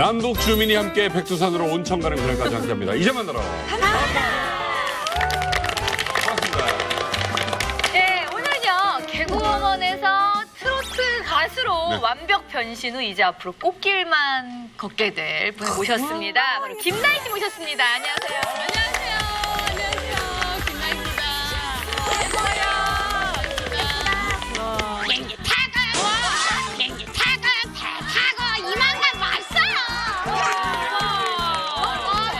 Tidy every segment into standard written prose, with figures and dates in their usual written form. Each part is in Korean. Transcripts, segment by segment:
남북 주민이 함께 백두산으로 온천 가는 그날까지 함께합니다. 이제 만나러. 반갑습니다. 네, 오늘은요 개그우먼에서 트로트 가수로 네. 완벽 변신 후 이제 앞으로 꽃길만 걷게 될 분을 모셨습니다. 바로 김나희 씨 모셨습니다. 안녕하세요. 안녕하세요. 김나희입니다. 비행기 타고 이만간 왔어요.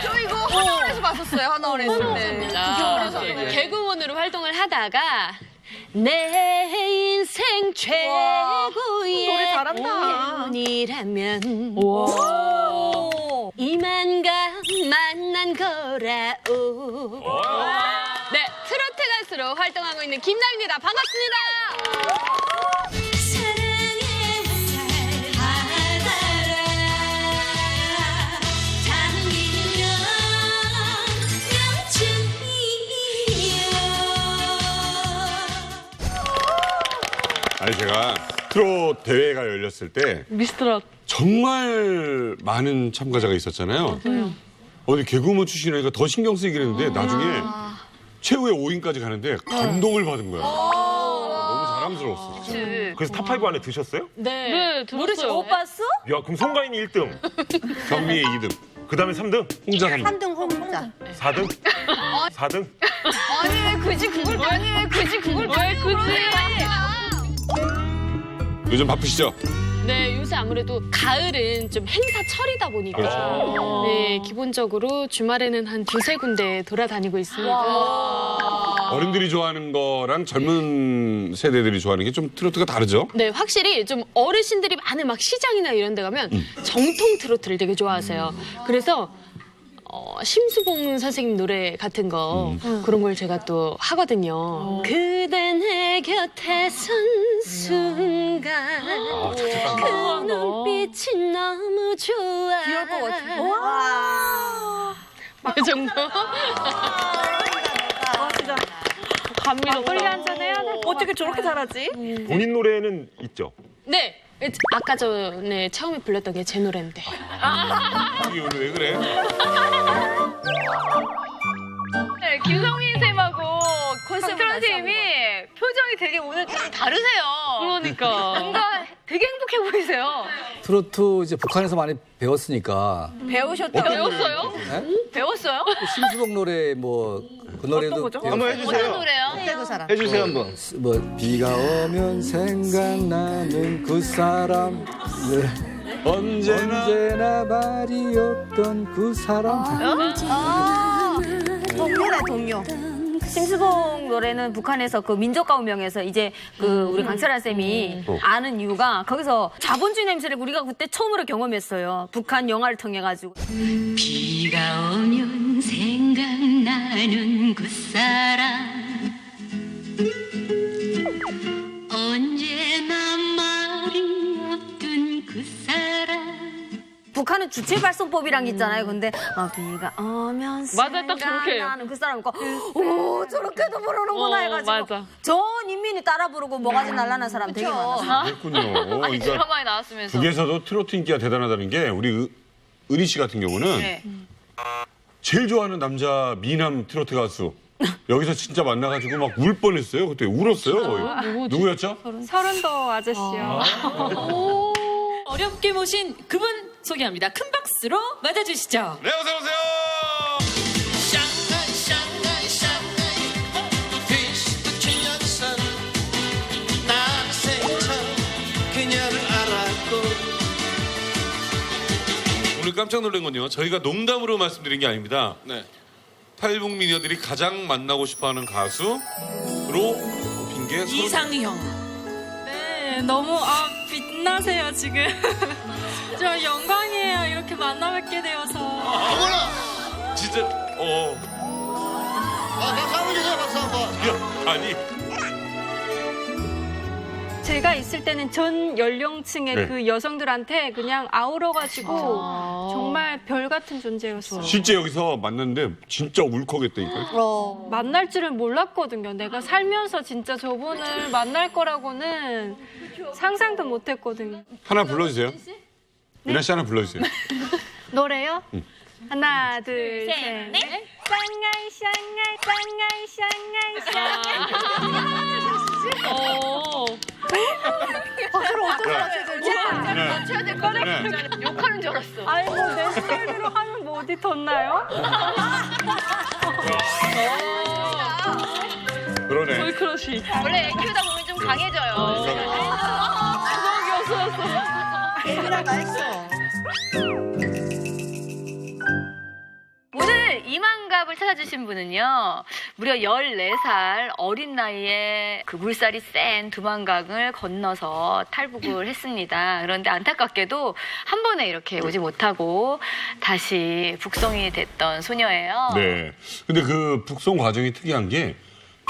저 이거 하나원에서 봤었어요. 하나원에서. 네. 개그우먼으로 활동을 하다가 내 인생 최고의 노래 잘한다. 운이라면 이만간 만난 거라오. 네, 트로트 가수로 활동하고 있는 김나희입니다. 반갑습니다. 아니 제가 트롯 대회가 열렸을 때 미스트롯. 정말 많은 참가자가 있었잖아요. 어디 개그우먼 출신이니까 더 신경 쓰이긴 했는데 나중에 최후의 5인까지 가는데 감동을 받은 거야. 너무 자랑스러웠어. 진짜. 그래서 탑5 안에 드셨어요? 네, 들었어요. 못 봤어? 야, 그럼 송가인이 1등, 경미의 2등, 그 다음에 3등, 홍자 3등. 3등 홍자. 4등, 4등. 아니 왜 굳이 그걸 왜 굳이? 요즘 바쁘시죠? 네, 요새 아무래도 가을은 좀 행사철이다 보니까 그렇죠. 네, 기본적으로 주말에는 한 두세 군데 돌아다니고 있습니다. 어른들이 좋아하는 거랑 젊은 세대들이 좋아하는 게 좀 트로트가 다르죠? 네, 확실히 좀 어르신들이 많은 막 시장이나 이런 데 가면 정통 트로트를 되게 좋아하세요. 그래서 심수봉 선생님 노래 같은 거 그런 걸 제가 또 하거든요. 그대 내 곁에 선 순간 그 눈빛이 너무 좋아. 귀여울 것 같아. 이 정도? 진짜 감미롭다. 막걸리 한잔 해야 돼. 어떻게 저렇게 잘하지? 본인 노래는 있죠? 네. 아까 전에 처음에 불렀던 게 제 노래인데. 이게 오늘 왜 그래? 네, 김성민 쌤하고 콘서트 선생님이 표정이 되게 오늘 좀 다르세요. 그러니까. 뭔가 되게 행복해 보이세요. 트로트 이제 북한에서 많이 배웠으니까 배우셨다고? 배웠어요? 네? 배웠어요? 심수봉 노래 뭐 그 노래도 거죠? 배웠- 어떤 노래요? 그 사람. 해주세요, 한번. 뭐 비가 오면 생각나는 그 사람 네. 언제나 말이 없던 그 사람 동료네, 동료. 심수봉 노래는 북한에서 그 민족가요명에서 이제 그 우리 강철아 쌤이 아는 이유가 거기서 자본주의 냄새를 우리가 그때 처음으로 경험했어요. 북한 영화를 통해 가지고. 비가 오면 생각나는 그 사람 언제나 말이 없던 그 사람 북한은 주체 발성법이란 게 있잖아요. 근데 비가 오면 맞아요, 딱 저렇게 해요. 생각나는 그 사람 오 저렇게도 부르는구나 해가지고 맞아. 전 인민이 따라 부르고 뭐가지 날라난 사람 되게 많았어요. 그렇군요. 아니 그러니까 드라마에 나왔으면서. 북에서도 트로트 인기가 대단하다는 게 우리 은희 씨 같은 경우는 네. 제일 좋아하는 남자 미남 트로트 가수 여기서 진짜 만나가지고 막 울 뻔했어요. 그때 울었어요. 거의. 누구였죠? 서른도 아저씨요. 어렵게 모신 그분 소개합니다. 큰 박수로 맞아주시죠. 네, 어서 오세요. 오늘 깜짝 놀란 건요. 저희가 농담으로 말씀드린 게 아닙니다. 탈북 미녀들이 가장 만나고 싶어하는 가수로 뽑힌 게 이상형. 네, 너무 빛나세요 지금. 저 영광이에요. 이렇게 만나뵙게 되어서. 진짜 박수 한번 주세요, 박수 한번. 아니 제가 있을 때는 전 연령층의 네. 그 여성들한테 그냥 아우러가지고 정말 별 같은 존재였어요. 실제 여기서 만났는데 진짜 울컥했다니까요. 만날 줄은 몰랐거든요. 내가 살면서 진짜 저분을 만날 거라고는 상상도 못했거든요. 하나 불러주세요. 유나 씨 하나 불러주세요. 노래요? 하나, 둘, 셋, 넷. 쌍알, 쌍알, 쌍알, 쌍알, 쌍알. 박수를 어떻게 맞춰야 되지? 맞춰야 될 거네. 욕하는 줄 알았어. 아니, 뭐, 내 스타일대로 하면 뭐 어디 덧나요? 그러네. 크러쉬. 원래 애 키우다 보면 좀 강해져요. 오늘 이만갑을 찾아주신 분은요, 무려 14살 어린 나이에 그 물살이 센 두만강을 건너서 탈북을 했습니다. 그런데 안타깝게도 한 번에 이렇게 오지 못하고 다시 북송이 됐던 소녀예요. 네. 근데 그 북송 과정이 특이한 게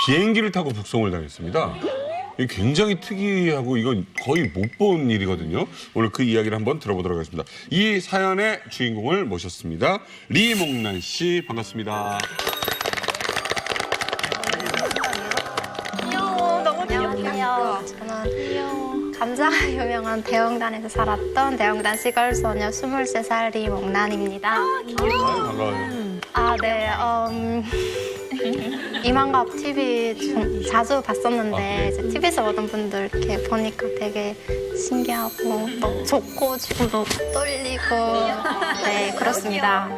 비행기를 타고 북송을 당했습니다. 이게 굉장히 특이하고 이건 거의 못 본 일이거든요. 오늘 그 이야기를 한번 들어보도록 하겠습니다. 이 사연의 주인공을 모셨습니다. 리몽란 씨 반갑습니다. 안녕하세요. 저는 감자가 유명한 대형단에서 살았던 대형단 시걸 소녀 23살 리몽란입니다. 아유, 반가워요. 아, 네. 이만갑 TV 좀 자주 봤었는데 아, 그래? 이제 TV에서 보던 분들 이렇게 보니까 되게 신기하고 또 좋고 지금도 떨리고 네 그렇습니다.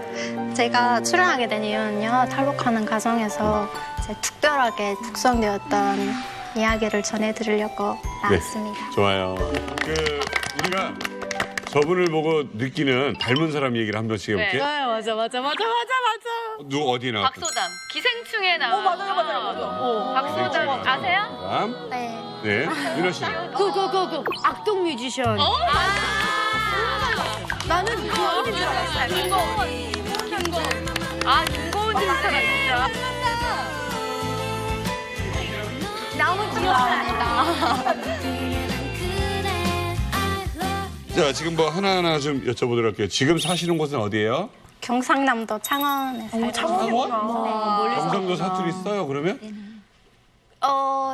제가 출연하게 된 이유는요 탈북하는 과정에서 이제 특별하게 북송되었던 이야기를 전해드리려고 나왔습니다. 네, 좋아요. 우리가 저분을 보고 느끼는 닮은 사람 얘기를 한 번씩 해볼게. 네, 맞아. 누구 어디에 나왔던? 박소담, 기생충에 나온. 맞아요. 박소담 아세요? 사람? 네. 네. 유나 씨. 그 악동 뮤지션. 나는 김고은인 줄 알았어요. 김고은 진짜가 진짜. 너무 귀여웠습니다. 자, 지금 뭐 하나하나 좀 여쭤보도록 할게요. 지금 사시는 곳은 어디예요? 경상남도 창원에 살고 창원? 경상도 사투리 써요, 그러면?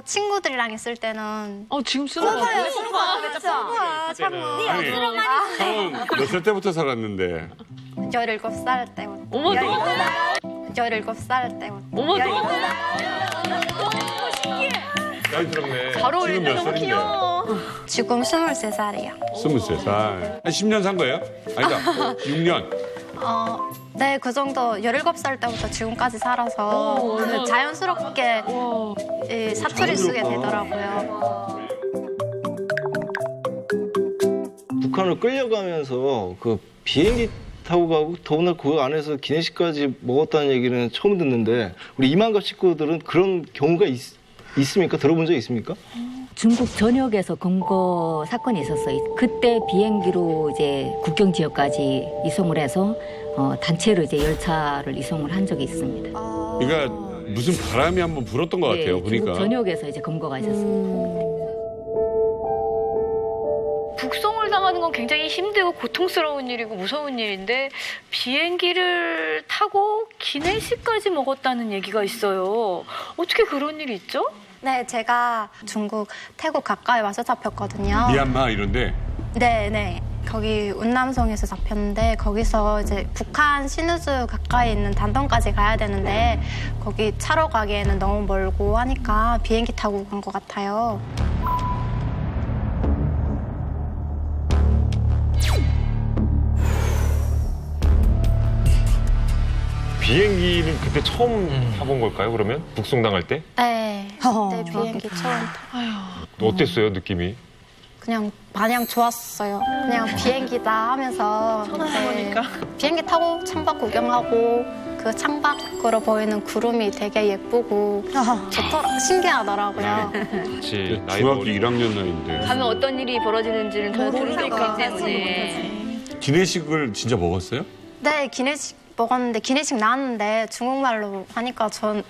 친구들이랑 있을 때는 지금 쓰는 거 같아요. 아니, 처음 몇 살 때부터 살았는데. 17살 때부터. 어머, 17살 때부터. 어머, 자연스럽네. 잘 어울린다. 지금 몇 너무 살인데? 귀여워. 지금 23살이요. 23살. 한 10년 산 거예요? 아니다. 6년. 네, 그 정도 17살 때부터 지금까지 살아서 그 자연스럽게 이 사투리 쓰게 되더라고요. 북한으로 끌려가면서 그 비행기 타고 가고 더구나 그 안에서 기내식까지 먹었다는 얘기는 처음 듣는데 우리 이만갑 식구들은 그런 경우가 있습니까? 들어본 적 있습니까? 중국 전역에서 검거 사건이 있었어요. 그때 비행기로 이제 국경 지역까지 이송을 해서 단체로 이제 열차를 이송을 한 적이 있습니다. 그러니까 무슨 바람이 한번 불었던 것 같아요, 네, 보니까. 중국 전역에서 이제 검거가 있었습니다. 북송을 당하는 건 굉장히 힘들고 고통스러운 일이고 무서운 일인데 비행기를 타고 기내식까지 먹었다는 얘기가 있어요. 어떻게 그런 일이 있죠? 네, 제가 중국, 태국 가까이 와서 잡혔거든요. 미얀마 이런데. 네. 거기 운남성에서 잡혔는데 거기서 이제 북한 신우주 가까이 있는 단동까지 가야 되는데 거기 차로 가기에는 너무 멀고 하니까 비행기 타고 간 것 같아요. 비행기는 그때 처음 타본 걸까요, 그러면? 북송당할 때? 네, 그때 비행기 처음 어땠어요, 느낌이? 그냥 마냥 좋았어요. 그냥 비행기다 하면서 네, 비행기 타고 창밖 구경하고 그 창밖으로 보이는 구름이 되게 예쁘고 신기하더라고요. 그치, 나이 중학교 어리 1학년 나이인데. 가면 어떤 일이 벌어지는지는 더 모를 수 있기 때문에. 기내식을 진짜 먹었어요? 네, 기내식 먹었는데 기내식 나왔는데 중국말로 하니까 전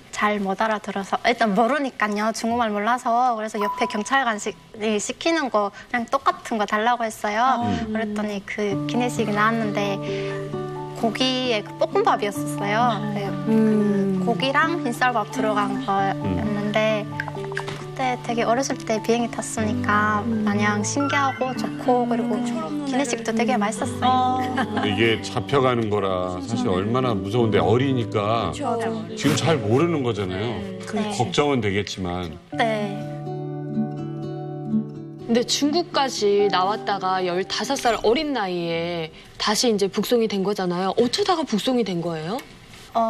잘 못 알아들어서 일단 모르니까요. 중국말 몰라서 그래서 옆에 경찰관이 시키는 거 그냥 똑같은 거 달라고 했어요. 그랬더니 그 기내식이 나왔는데 고기에 그 볶음밥이었었어요. 그 고기랑 흰쌀밥 들어간 거였는데 그때 되게 어렸을 때 비행기 탔으니까 마냥 신기하고 좋고 그리고 기내식도 되게 맛있었어요. 근데 이게 잡혀가는 거라 사실 얼마나 무서운데 어리니까 지금 잘 모르는 거잖아요. 걱정은 되겠지만. 네. 근데 중국까지 나왔다가 15살 어린 나이에 다시 이제 북송이 된 거잖아요. 어쩌다가 북송이 된 거예요?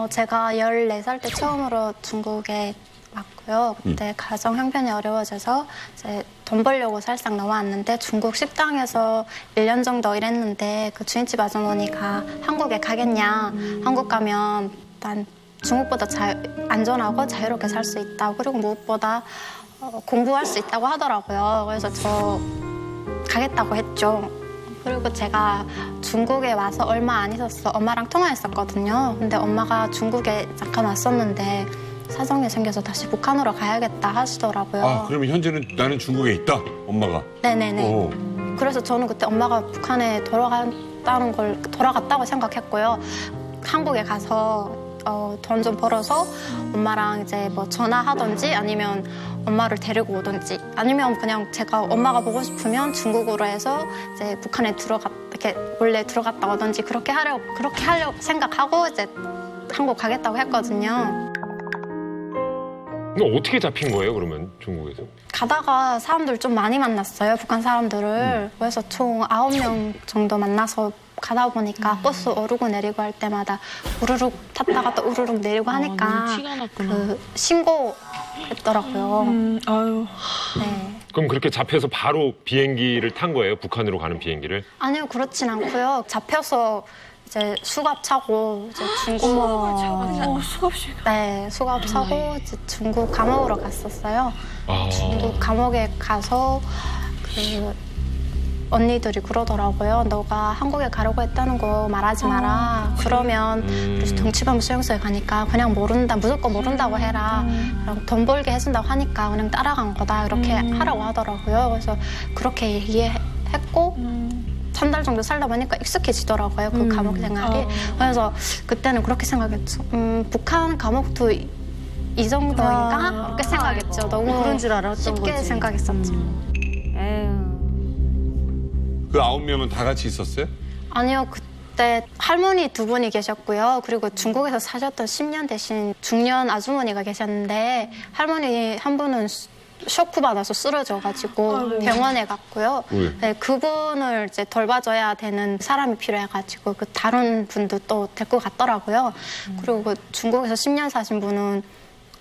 제가 14살 때 처음으로 중국에 왔고요. 그때 가정 형편이 어려워져서 이제 돈 벌려고 살짝 넘어왔는데 중국 식당에서 1년 정도 일했는데 그 주인집 아주머니가 한국에 가겠냐. 한국 가면 난 중국보다 안전하고 자유롭게 살 수 있다. 그리고 무엇보다 공부할 수 있다고 하더라고요. 그래서 저 가겠다고 했죠. 그리고 제가 중국에 와서 얼마 안 있었어. 엄마랑 통화했었거든요. 근데 엄마가 중국에 잠깐 왔었는데 사정이 생겨서 다시 북한으로 가야겠다 하시더라고요. 아, 그러면 현재는 나는 중국에 있다, 엄마가. 네네네. 그래서 저는 그때 엄마가 북한에 돌아갔다고 생각했고요. 한국에 가서 돈 좀 벌어서 엄마랑 이제 뭐 전화하든지 아니면 엄마를 데리고 오든지 아니면 그냥 제가 엄마가 보고 싶으면 중국으로 해서 이제 북한에 이렇게 원래 들어갔다 오든지 그렇게 하려고 생각하고 이제 한국 가겠다고 했거든요. 어떻게 잡힌 거예요, 그러면 중국에서? 가다가 사람들 좀 많이 만났어요, 북한 사람들을. 그래서 총 9명 정도 만나서 가다 보니까 버스 오르고 내리고 할 때마다 우르륵 탔다가 또 우르륵 내리고 하니까 그 신고했더라고요. 네. 그럼 그렇게 잡혀서 바로 비행기를 탄 거예요? 북한으로 가는 비행기를? 아니요, 그렇진 않고요. 잡혀서 이제 수갑 차고 이제 중국 네, 수갑 차고 이제 중국 감옥으로 갔었어요. 중국 감옥에 가서 그 언니들이 그러더라고요. 너가 한국에 가려고 했다는 거 말하지 마라. 그러면 그래서 정치범 수용소에 가니까 그냥 무조건 모른다고 해라. 그럼 돈 벌게 해준다고 하니까 그냥 따라간 거다. 이렇게 하라고 하더라고요. 그래서 그렇게 얘기했고 3달 정도 살다 보니까 익숙해지더라고요. 그 감옥 생활이. 그래서 그때는 그렇게 생각했죠. 북한 감옥도 이 정도인가? 그렇게 생각했죠. 너무 그런 줄 알았던 쉽게 거지. 생각했었죠. 그 9명은 다 같이 있었어요? 아니요. 그때 할머니 2분이 계셨고요. 그리고 중국에서 사셨던 10년 되신 중년 아주머니가 계셨는데 할머니 한 분은 쇼크 받아서 쓰러져가지고 병원에 갔고요. 네, 그분을 이제 돌봐줘야 되는 사람이 필요해가지고 그 다른 분도 또 데리고 갔더라고요. 그리고 중국에서 10년 사신 분은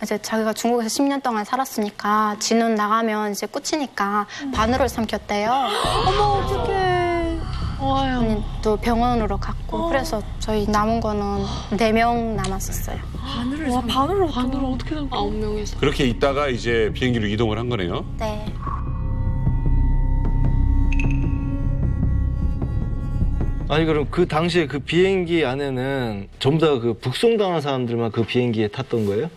이제 자기가 중국에서 10년 동안 살았으니까 지는 나가면 이제 꽂히니까 바늘을 삼켰대요. 어머, 어떡해. 또 병원으로 갔고 그래서 저희 남은 거는 4명 남았었어요. 바늘을 어떻게 삼켜? 9명에서. 그렇게 있다가 이제 비행기로 이동을 한 거네요. 네. 아니 그럼 그 당시에 그 비행기 안에는 전부 다 그 북송당한 사람들만 그 비행기에 탔던 거예요?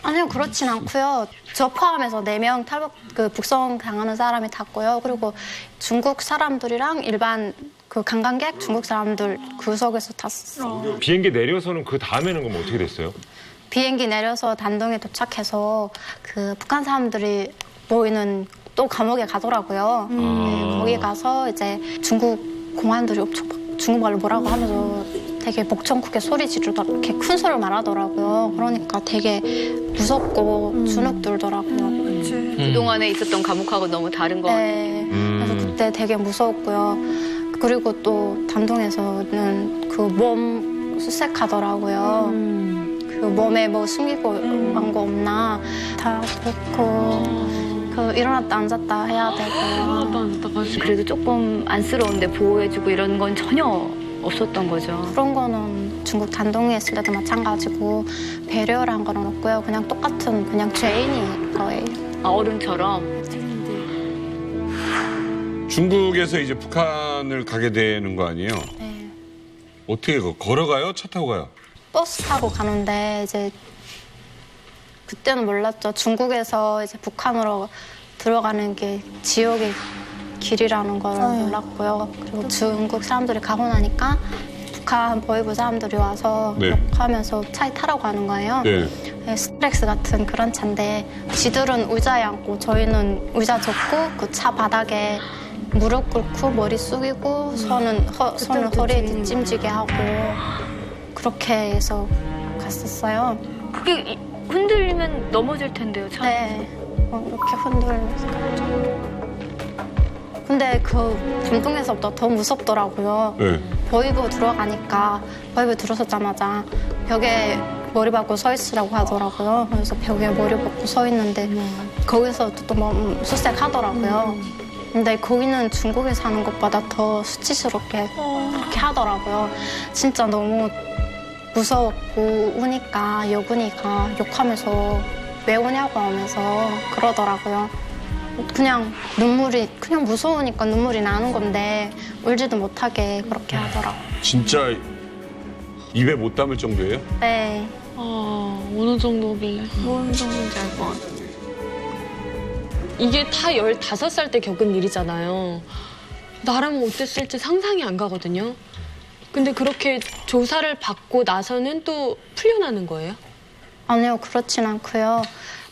아니요, 그렇진 않고요. 저 포함해서 4명 북송 당하는 사람이 탔고요. 그리고 중국 사람들이랑 일반 그 관광객 중국 사람들 구석에서 탔었어요. 비행기 내려서는 그 다음에는 그럼 어떻게 됐어요? 비행기 내려서 단동에 도착해서 그 북한 사람들이 모이는 또 감옥에 가더라고요. 네, 거기 가서 이제 중국 공안들이 엄청 중국말로 뭐라고 하면서 되게 목청 크게 소리 지르더라, 이렇게 큰 소리를 말하더라고요. 그러니까 되게 무섭고 주눅 들더라고요. 그동안에 있었던 감옥하고 너무 다른 것 같아요. 네, 그래서 그때 되게 무서웠고요. 그리고 또 단동에서는 그 몸 수색하더라고요. 그 몸에 뭐 숨기고 한 거 없나 다 그렇고 그 일어났다 앉았다 해야 되고 그래도 조금 안쓰러운데 보호해주고 이런 건 전혀 없었던 거죠. 그런 거는 중국 단동에 있을 때도 마찬가지고 배려란 거는 없고요. 그냥 똑같은 그냥 죄인일 거예요. 어른처럼. 중국에서 이제 북한을 가게 되는 거 아니에요? 네. 어떻게 걸어가요? 차 타고 가요? 버스 타고 가는데 이제 그때는 몰랐죠. 중국에서 이제 북한으로 들어가는 게 지옥의 길이라는 걸 몰랐고요. 그리고 중국 사람들이 가고 나니까 북한 보이부 사람들이 와서 네. 욕하면서 차에 타라고 하는 거예요. 네. 네, 스트렉스 같은 그런 차인데 지들은 의자에 앉고 저희는 의자 접고 그 차 바닥에 무릎 꿇고 머리 숙이고 손은 허리에 뒷짐지게 하고 그렇게 해서 갔었어요. 그게 흔들리면 넘어질 텐데요, 참. 네, 이렇게 흔들면서 갔죠. 근데 그 담동에서부터 더 무섭더라고요. 네. 보이부 들어가니까 보이부 들어서자마자 벽에 머리 박고 서 있으라고 하더라고요. 그래서 벽에 머리 박고 서 있는데 거기서 또 수색하더라고요. 근데 거기는 중국에 사는 것보다 더 수치스럽게 그렇게 하더라고요. 진짜 너무 무서웠고 우니까 여군이가 욕하면서 왜 오냐고 하면서 그러더라고요. 그냥 눈물이 그냥 무서우니까 눈물이 나는 건데 울지도 못하게 그렇게 하더라고요. 진짜 입에 못 담을 정도예요? 네. 어느 정도길래. 뭔 정도인지 알 것 같아요. 이게 다 15살 때 겪은 일이잖아요. 나라면 어땠을지 상상이 안 가거든요. 근데 그렇게 조사를 받고 나서는 또 풀려나는 거예요? 아니요, 그렇진 않고요.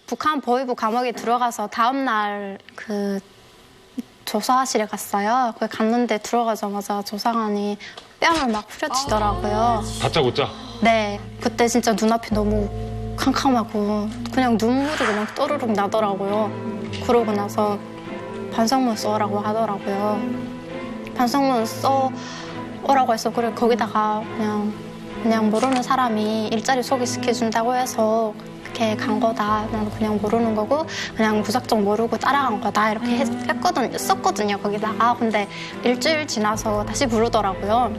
북한 보이부 감옥에 들어가서 다음날 그 조사실에 갔어요. 거기 갔는데 들어가자마자 조사관이 뺨을 막 후려치더라고요. 다짜고짜? 네, 그때 진짜 눈앞이 너무 캄캄하고 그냥 눈물이 그냥 또르륵 나더라고요. 그러고 나서 반성문 써오라고 하더라고요. 반성문 써오라고 해서 그래 거기다가 그냥 모르는 사람이 일자리 소개시켜준다고 해서 그렇게 간 거다. 나는 그냥 모르는 거고 그냥 무작정 모르고 따라간 거다 이렇게 썼거든요 거기다가. 근데 일주일 지나서 다시 부르더라고요.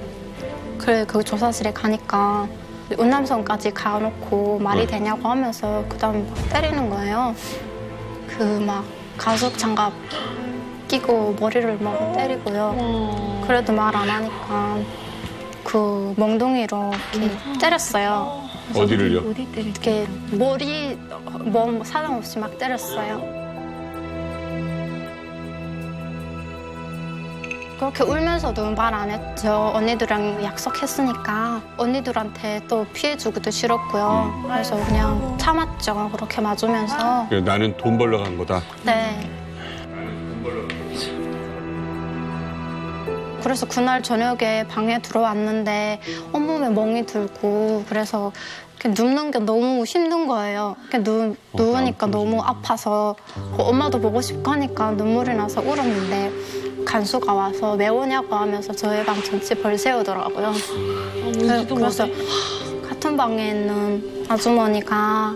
그래 그 조사실에 가니까 운남선까지 가놓고 말이 되냐고 하면서 그다음에 막 때리는 거예요. 그 막 가죽 장갑 끼고 머리를 막 때리고요. 그래도 말 안 하니까 그 멍둥이로 이렇게 때렸어요. 어디를요? 이렇게 머리 몸 사정 없이 막 때렸어요. 그렇게 울면서도 말 안 했죠. 언니들이랑 약속했으니까 언니들한테 또 피해주기도 싫었고요. 그래서 그냥 참았죠. 그렇게 맞으면서. 나는 돈 벌러 간 거다. 네. 그래서 그날 저녁에 방에 들어왔는데 온몸에 멍이 들고 그래서 이렇게 눕는 게 너무 힘든 거예요. 이렇게 누우니까 너무 아파서 엄마도 보고 싶고 하니까 눈물이 나서 울었는데 간수가 와서 왜 오냐고 하면서 저희 방 전체 벌 세우더라고요. 그래서 같은 방에 있는 아주머니가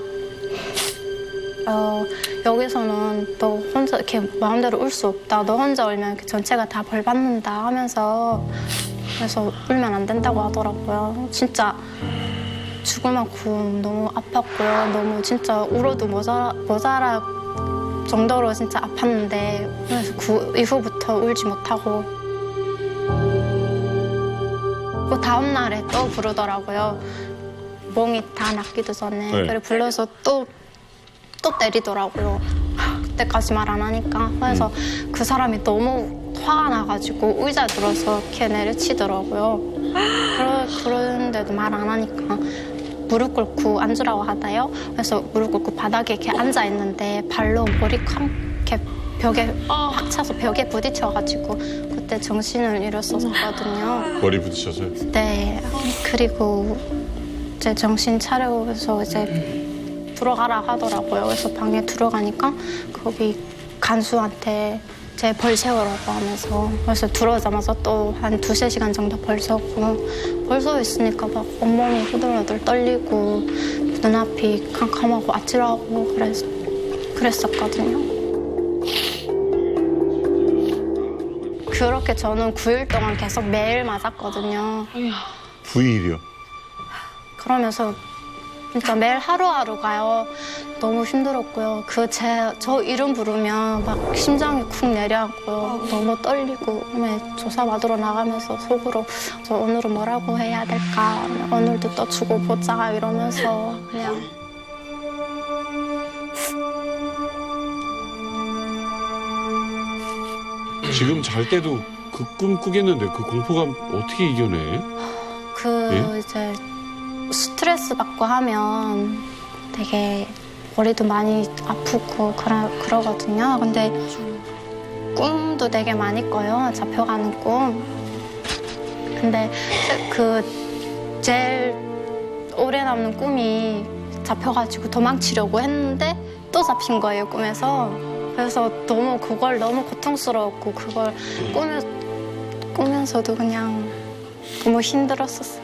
여기서는 너 혼자 이렇게 마음대로 울 수 없다. 너 혼자 울면 이렇게 전체가 다 벌 받는다 하면서 그래서 울면 안 된다고 하더라고요. 진짜 죽을 만큼 너무 아팠고요. 너무 진짜 울어도 모자랄 정도로 진짜 아팠는데 그래서 그 이후부터 울지 못하고 그 다음 날에 또 부르더라고요. 멍이 다 낫기도 전에. 네. 그래 불러서 또 때리더라고요. 그때까지 말 안 하니까. 그래서 그 사람이 너무 화가 나가지고 의자에 들어서 이렇게 내려치더라고요. 그런데도 말 안 하니까 무릎 꿇고 앉으라고 하다요. 그래서 무릎 꿇고 바닥에 이렇게 앉아 있는데 발로 머리 이렇게 벽에 확 차서 벽에 부딪혀가지고 그때 정신을 잃었었거든요. 머리 부딪혀서요? 네. 그리고 이제 정신 차려서 이제 들어가라 하더라고요. 그래서 방에 들어가니까 거기 간수한테 제 벌 세우라고 하면서 그래서 들어오자마자 또 한 2-3시간 정도 벌 세우고 벌 서 있으니까 막 온몸이 후들후들 떨리고 눈앞이 캄캄하고 아찔하고 그랬었거든요. 그렇게 저는 9일 동안 계속 매일 맞았거든요. 9일이요? 그러면서 진짜 매일 하루하루가요. 너무 힘들었고요. 저 이름 부르면 막 심장이 쿵 내려앉고요. 너무 떨리고 조사 받으러 나가면서 속으로 저 오늘은 뭐라고 해야 될까? 오늘도 또 주고 보자 이러면서 그냥 지금 잘 때도 그 꿈 꾸겠는데 그 공포감 어떻게 이겨내? 그 이제 스트레스 받고 하면 되게 머리도 많이 아프고 그러거든요. 근데 꿈도 되게 많이 꿔요. 잡혀가는 꿈. 근데 그 제일 오래 남는 꿈이 잡혀가지고 도망치려고 했는데 또 잡힌 거예요, 꿈에서. 그래서 그걸 너무 고통스러웠고 그걸 꾸면서도 그냥 너무 힘들었었어요.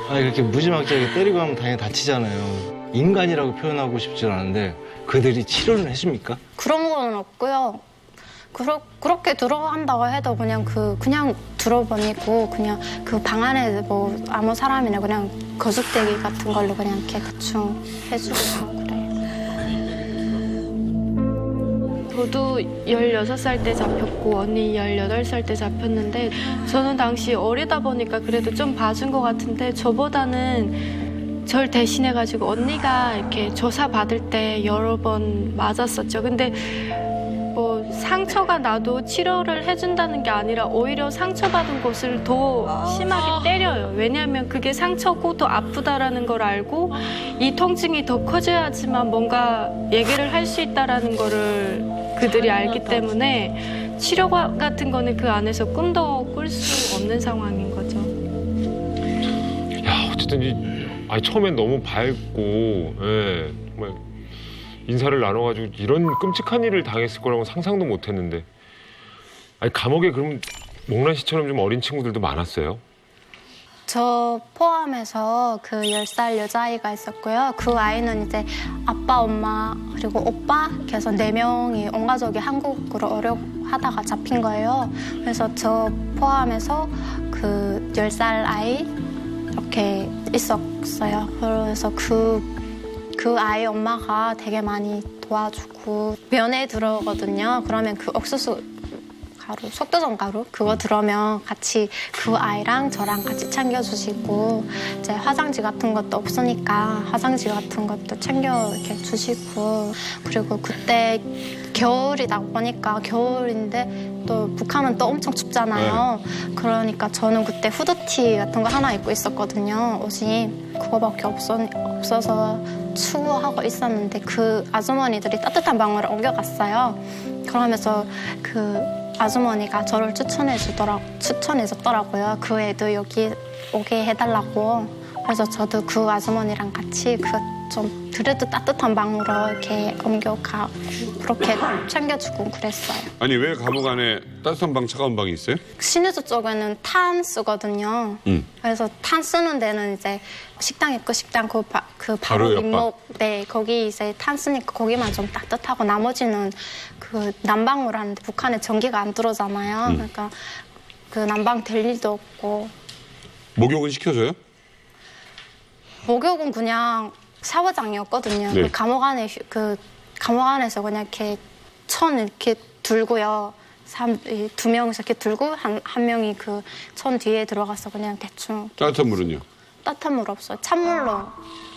아니 그렇게 무지막지하게 때리고 하면 당연히 다치잖아요. 인간이라고 표현하고 싶진 않은데 그들이 치료를 해줍니까? 그런 건 없고요. 그렇게 들어간다고 해도 그냥 들어버리고 그냥 그 방 안에 뭐 아무 사람이나 그냥 거죽대기 같은 걸로 그냥 이렇게 대충 해주고 그래요. 저도 16살 때 잡혔고 언니 18살 때 잡혔는데 저는 당시 어리다 보니까 그래도 좀 봐준 것 같은데 저보다는 절 대신해가지고 언니가 이렇게 조사받을 때 여러 번 맞았었죠. 근데 뭐 상처가 나도 치료를 해준다는 게 아니라 오히려 상처받은 곳을 더 심하게 때려요. 왜냐하면 그게 상처고 더 아프다라는 걸 알고 이 통증이 더 커져야지만 뭔가 얘기를 할 수 있다라는 거를 그들이 알기 때문에 치료 같은 거는 그 안에서 꿈도 꿀 수 없는 상황인 거죠. 야, 어쨌든 처음엔 너무 밝고, 예, 정말 인사를 나눠가지고 이런 끔찍한 일을 당했을 거라고 상상도 못했는데, 감옥에 그럼 목란 씨처럼 좀 어린 친구들도 많았어요? 저 포함해서 그 10살 여자아이가 있었고요. 그 아이는 이제 아빠, 엄마, 그리고 오빠 이렇게 해서 4명이 온 가족이 한국으로 어려하다가 잡힌 거예요. 그래서 저 포함해서 그 10살 아이 이렇게 있었어요. 그래서 그 아이 엄마가 되게 많이 도와주고 면회 들어오거든요. 그러면 그 옥수수 가루, 속도전 가루 그거 들어오면 같이 그 아이랑 저랑 같이 챙겨주시고 이제 화장지 같은 것도 없으니까 화장지 같은 것도 챙겨 이렇게 주시고 그리고 그때 겨울이다 보니까 겨울인데 또 북한은 또 엄청 춥잖아요. 그러니까 저는 그때 후드티 같은 거 하나 입고 있었거든요. 옷이 그거밖에 없어서 추워하고 있었는데 그 아주머니들이 따뜻한 방으로 옮겨갔어요. 그러면서 그 아주머니가 저를 추천해줬더라고요. 그 애도 여기 오게 해달라고. 그래서 저도 그 아주머니랑 같이 좀 그래도 따뜻한 방으로 이렇게 옮겨가고 그렇게 챙겨주고 그랬어요. 아니 왜 감옥 안에 따뜻한 방, 차가운 방이 있어요? 신의주 쪽에는 탄 쓰거든요. 그래서 탄 쓰는 데는 이제 식당 있고 식당 그 바로 윗목 네 거기 이제 탄 쓰니까 거기만 좀 따뜻하고 나머지는 그 난방으로 하는데 북한에 전기가 안 들어오잖아요. 그러니까 그 난방 될 일도 없고. 목욕은 시켜줘요? 목욕은 그냥 샤워장이었거든요. 네. 그 감옥 안에서 그냥 이렇게 천 이렇게 들고요. 2명이서 이렇게 들고 한 명이 그 천 뒤에 들어가서 그냥 대충. 따뜻한 물은요? 따뜻한 물 없어요. 찬물로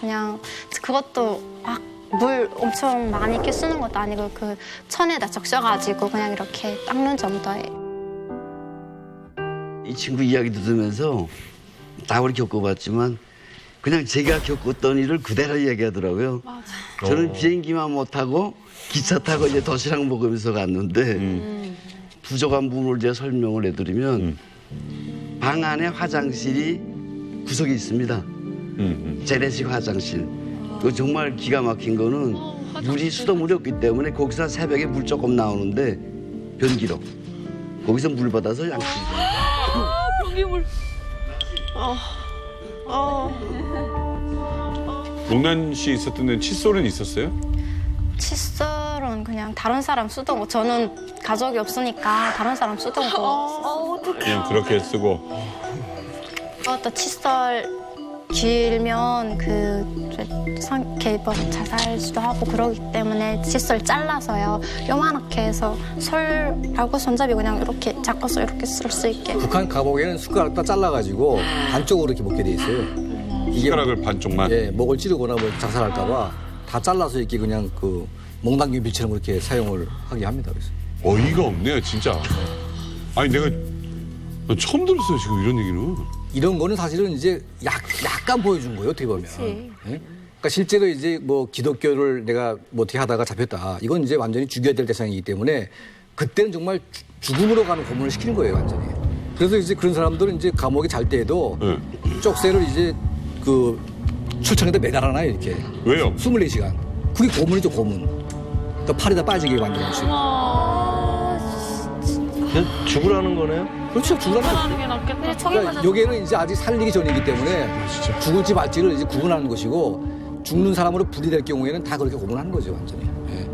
그냥 그것도 막 물 엄청 많이 이렇게 쓰는 것도 아니고 그 천에다 적셔가지고 그냥 이렇게 닦는 정도예요. 이 친구 이야기도 들으면서 다들 겪어봤지만 그냥 제가 겪었던 일을 그대로 이야기하더라고요. 맞아. 저는 비행기만 못 타고 기차 타고 이제 도시락 먹으면서 갔는데 부족한 부분을 제가 설명을 해드리면 방 안에 화장실이 구석에 있습니다. 재래식 화장실. 그 정말 기가 막힌 거는 물이 수돗물이 없기 때문에 거기서 새벽에 물 조금 나오는데 변기로 거기서 물 받아서 양치를 변기물. 목란 씨 있었던 데는 칫솔은 있었어요? 칫솔은 그냥 다른 사람 쓰던 거. 저는 가족이 없으니까 다른 사람 쓰던 거. 그냥 그렇게 쓰고. 그것도 칫솔 길면 이렇게 뭐 자살도 하고 그러기 때문에 칫솔 잘라서요. 요만하게 해서 솔하고 손잡이 그냥 이렇게 잡아서 이렇게 쓸 수 있게. 북한 감옥에는 숟가락 딱 잘라가지고 반쪽으로 이렇게 먹게 돼 있어요. 숟가락을 반쪽만? 예, 목을 찌르거나 뭐 자살할까봐 다 잘라서 이렇게 그냥 그 몽당균 비처럼 그렇게 사용을 하게 합니다. 그래서. 어이가 없네요, 진짜. 아니 내가 처음 들었어요, 지금 이런 얘기는. 이런 거는 사실은 이제 약간 보여준 거예요, 어떻게 보면. 예? 그러니까 실제로 이제 뭐 기독교를 내가 뭐 어떻게 하다가 잡혔다. 이건 이제 완전히 죽여야 될 대상이기 때문에 그때는 정말 죽음으로 가는 고문을 시키는 거예요, 완전히. 그래서 이제 그런 사람들은 이제 감옥에 잘 때에도 쪽새를 이제 그 철창에다 매달아놔요, 이렇게. 왜요? 24시간. 그게 고문이죠, 고문. 또 팔에다 빠지게 만드는 식으로. 죽으라는 거네요? 그렇죠, 죽으라는 하는 게 낫겠다. 그러니까 여기에는 이제 아직 살리기 전이기 때문에 죽을지 말지를 이제 구분하는 것이고 죽는 사람으로 분리될 경우에는 다 그렇게 구분하는 거죠, 완전히. 예.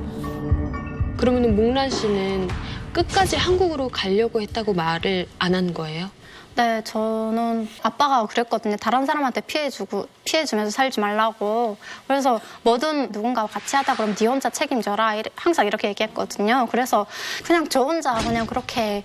그러면은 목란 씨는 끝까지 한국으로 가려고 했다고 말을 안 한 거예요? 네, 저는 아빠가 그랬거든요. 다른 사람한테 피해주면서 살지 말라고. 그래서 뭐든 누군가와 같이 하다 그러면 네 혼자 책임져라. 항상 이렇게 얘기했거든요. 그래서 그냥 저 혼자 그냥 그렇게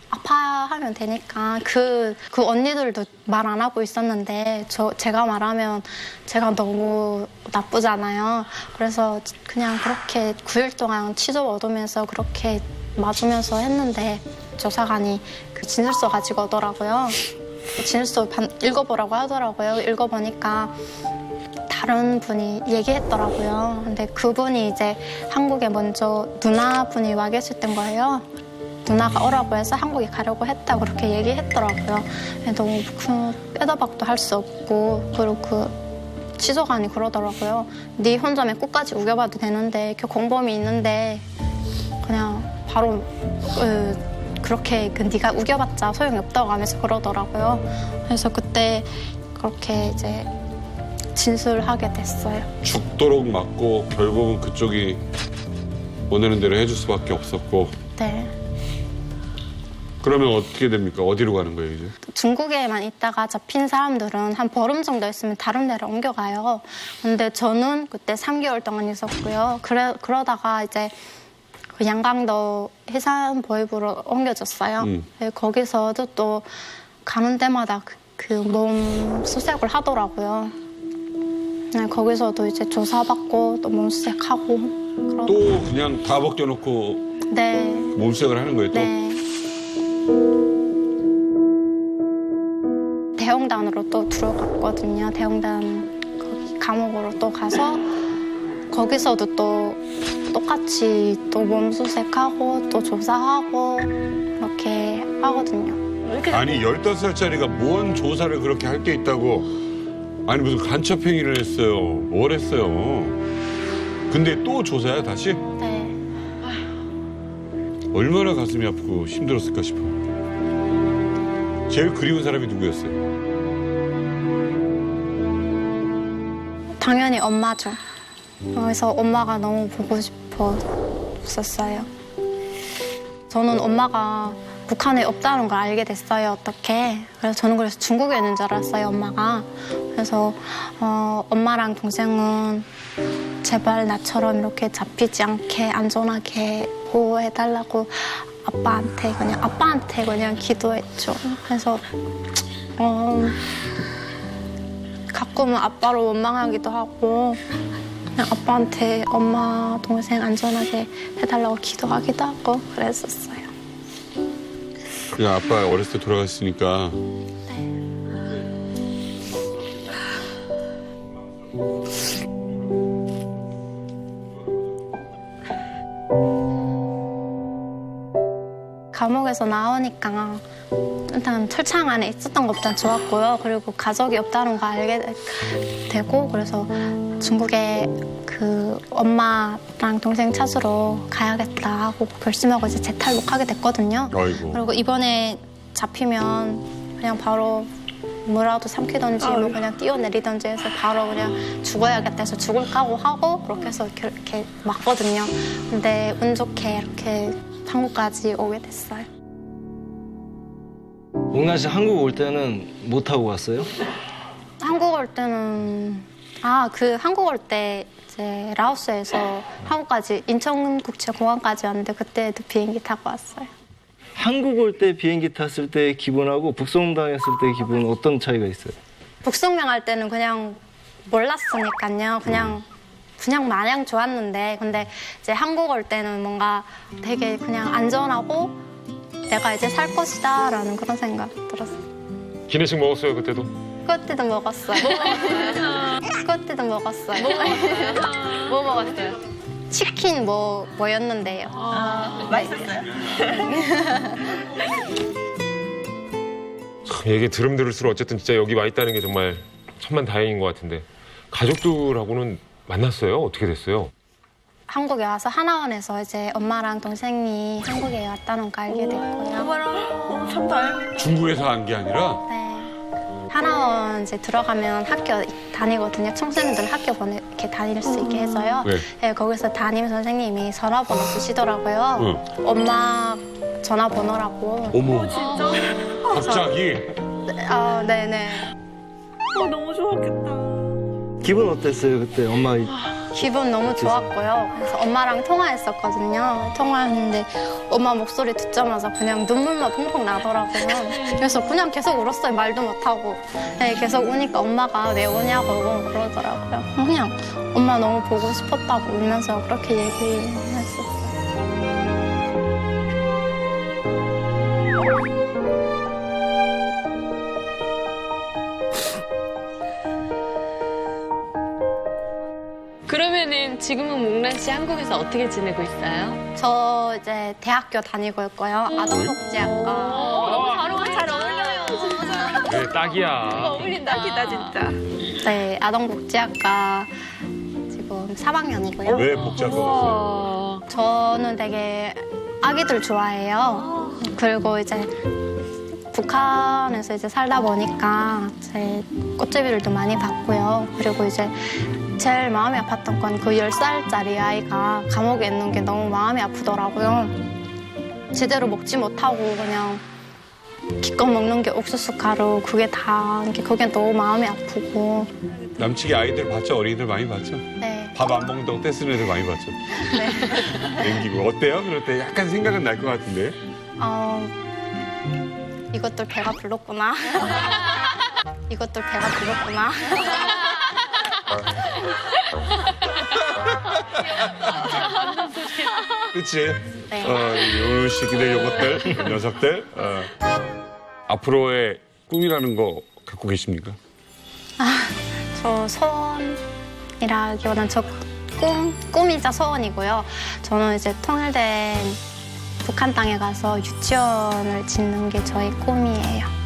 아파하면 되니까 그 언니들도 말 안 하고 있었는데 제가 말하면 제가 너무 나쁘잖아요. 그래서 그냥 그렇게 9일 동안 치료 얻으면서 그렇게 맞으면서 했는데 조사관이 그 진술서 가지고 오더라고요. 진술서 읽어보라고 하더라고요. 읽어보니까 다른 분이 얘기했더라고요. 근데 그분이 이제 한국에 먼저 누나분이 와 계실 땐 거예요. 누나가 오라고 해서 한국에 가려고 했다고 그렇게 얘기했더라고요. 너무 빼다 박도 할 수 없고 그리고 그 취소관이 그러더라고요. 네 혼자면 끝까지 우겨봐도 되는데 공범이 있는데 그냥 바로 그렇게 네가 우겨봤자 소용이 없다고 하면서 그러더라고요. 그래서 그때 그렇게 이제 진술하게 됐어요. 죽도록 맞고 결국은 그쪽이 원하는 대로 해줄 수밖에 없었고. 네. 그러면 어떻게 됩니까? 어디로 가는 거예요, 이제? 중국에만 있다가 잡힌 사람들은 한 보름 정도 있으면 다른 데로 옮겨가요. 근데 저는 그때 3개월 동안 있었고요. 그러다가 이제 그 양강도 해산보육으로 옮겨졌어요. 네, 거기서도 또 가는 데마다 그 몸 수색을 하더라고요. 네, 거기서도 이제 조사받고 또 몸 수색하고. 또 그냥 다 벗겨놓고 네. 몸수색을 하는 거예요, 또? 네. 대형단으로 또 들어갔거든요. 대형단 거기 감옥으로 또 가서 거기서도 또 똑같이 또 몸수색하고 또 조사하고 그렇게 하거든요. 아니 15살짜리가 뭔 조사를 그렇게 할 게 있다고. 아니 무슨 간첩행위를 했어요. 뭘 했어요. 근데 또 조사야 다시? 네. 얼마나 가슴이 아프고 힘들었을까 싶어. 제일 그리운 사람이 누구였어요? 당연히 엄마죠. 그래서 엄마가 너무 보고 싶었었어요. 저는 엄마가 북한에 없다는 걸 알게 됐어요. 어떻게. 그래서 저는 그래서 중국에 있는 줄 알았어요. 엄마가. 그래서 엄마랑 동생은 제발 나처럼 이렇게 잡히지 않게 안전하게 보호해달라고 아빠한테 그냥 기도했죠. 그래서 가끔은 아빠를 원망하기도 하고 그냥 아빠한테 엄마 동생 안전하게 해달라고 기도하기도 하고 그랬었어요. 그냥 아빠 어렸을 때 돌아갔으니까. 감옥에서 나오니까 일단 철창 안에 있었던 것보단 좋았고요. 그리고 가족이 없다는 거 알게 되고 그래서 중국에 그 엄마랑 동생 찾으러 가야겠다 하고 결심하고 이제 재탈북하게 됐거든요. 아이고. 그리고 이번에 잡히면 그냥 바로 뭐라도 삼키던지 뭐 그냥 뛰어내리던지 해서 바로 그냥 죽어야겠다 해서 죽을 각오하고 그렇게 해서 이렇게 맞거든요. 근데 운 좋게 이렇게 한국까지 오게 됐어요. 목란 씨 한국 올 때는 못 타고 왔어요? 한국 올 때는 한국 올 때 이제 라오스에서 한국까지 인천국제공항까지 왔는데 그때도 비행기 타고 왔어요. 한국 올 때 비행기 탔을 때의 기분하고 북송당했을 때의 기분은 어떤 차이가 있어요? 북송당할 때는 그냥 몰랐으니까요. 그냥 마냥 좋았는데 근데 이제 한국 올 때는 뭔가 되게 그냥 안전하고 내가 이제 살 것이다라는 그런 생각 들었어요. 기내식 먹었어요 그때도? 그때도 먹었어요. 그때도 먹었어요. 뭐 먹었어요? 치킨 뭐였는데요. 맛있었어요? 참 얘기 들을수록 어쨌든 진짜 여기 와 있다는 게 정말 천만다행인 것 같은데 가족들하고는 만났어요? 어떻게 됐어요? 한국에 와서 하나원에서 이제 엄마랑 동생이 한국에 왔다는 거 알게 됐고요. 참 다행. 중국에서 한 게 아니라 네. 하나원 이제 들어가면 학교 다니거든요. 청소년들 학교 이렇게 다닐 수 있게 해서요. 네. 네, 거기서 담임 선생님이 전화번호 주시더라고요. 엄마 전화번호라고. 어머. 진짜? 갑자기? 네네. 너무 좋았겠다. 기분 어땠어요 그때 엄마? 기분 너무 좋았고요. 그래서 엄마랑 통화했었거든요. 통화했는데 엄마 목소리 듣자마자 그냥 눈물만 펑펑 나더라고요. 그래서 그냥 계속 울었어요. 말도 못하고. 네, 계속 우니까 엄마가 왜 우냐고 그러더라고요. 그냥 엄마 너무 보고 싶었다고 울면서 그렇게 얘기했었어요. 그러면은 지금은 몽란 씨 한국에서 어떻게 지내고 있어요? 저 이제 대학교 다니고 있고요. 아동복지학과. 잘 어울려요. 네, 딱이야. 어울린다. 딱이다 진짜. 네, 아동복지학과 지금 3학년이고요. 왜 복지학과 갔어요? 저는 되게 아기들 좋아해요. 그리고 이제 북한에서 이제 살다 보니까 제 꽃제비들도 많이 봤고요. 그리고 이제 제일 마음이 아팠던 건 그 10살짜리 아이가 감옥에 있는 게 너무 마음이 아프더라고요. 제대로 먹지 못하고 그냥 기껏 먹는 게 옥수수 가루 그게 너무 마음이 아프고. 남측에 아이들 봤죠? 어린이들 많이 봤죠? 네. 밥 안 먹는다고 떼쓰는 애들 많이 봤죠? 네. 냉기고 어때요? 그럴 때 약간 생각은 날 것 같은데. 이것들 배가 불렀구나. 이것들 배가 불렀구나. 그치? 네. 요 새끼들, 요것들, 녀석들. 앞으로의 꿈이라는 거 갖고 계십니까? 저 소원이라기보다는 꿈이자 소원이고요. 저는 이제 통일된 북한 땅에 가서 유치원을 짓는 게 저희 꿈이에요.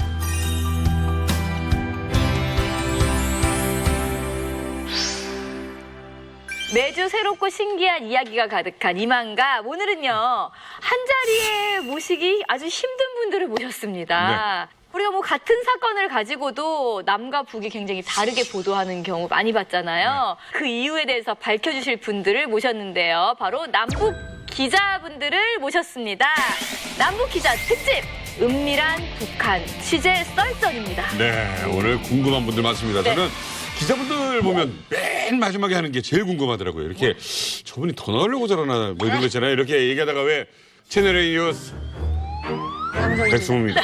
매주 새롭고 신기한 이야기가 가득한 이만갑. 오늘은요, 한 자리에 모시기 아주 힘든 분들을 모셨습니다. 우리가 뭐 같은 사건을 가지고도 남과 북이 굉장히 다르게 보도하는 경우 많이 봤잖아요. 그 이유에 대해서 밝혀주실 분들을 모셨는데요. 바로 남북 기자분들을 모셨습니다. 남북 기자 특집! 은밀한 북한 취재 썰전입니다. 네, 오늘 궁금한 분들 많습니다. 저는 기자분들 보면 맨 마지막에 하는 게 제일 궁금하더라고요. 이렇게 저분이 더 나오려고 저러나 뭐 이런 거 있잖아요. 이렇게 얘기하다가 왜 채널A 뉴스 백승우입니다.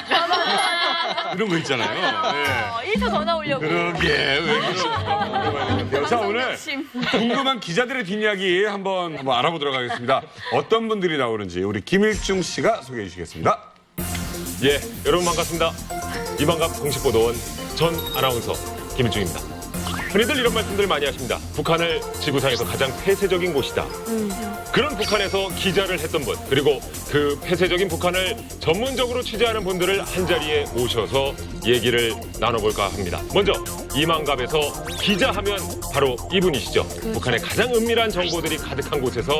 이런 거 있잖아요. 네. 1초 더 나오려고. 그러게 왜 그러는데요. 자, 오늘 궁금한 기자들의 뒷이야기 한번 알아보도록 하겠습니다. 어떤 분들이 나오는지 우리 김일중 씨가 소개해 주시겠습니다. 예, 여러분 반갑습니다. 이만갑 공식보도원 전 아나운서 김일중입니다. 흔히들 이런 말씀들 많이 하십니다. 북한을 지구상에서 가장 폐쇄적인 곳이다. 그런 북한에서 기자를 했던 분, 그리고 그 폐쇄적인 북한을 전문적으로 취재하는 분들을 한자리에 모셔서 얘기를 나눠볼까 합니다. 먼저 이만갑에서 기자하면 바로 이분이시죠. 북한의 가장 은밀한 정보들이 가득한 곳에서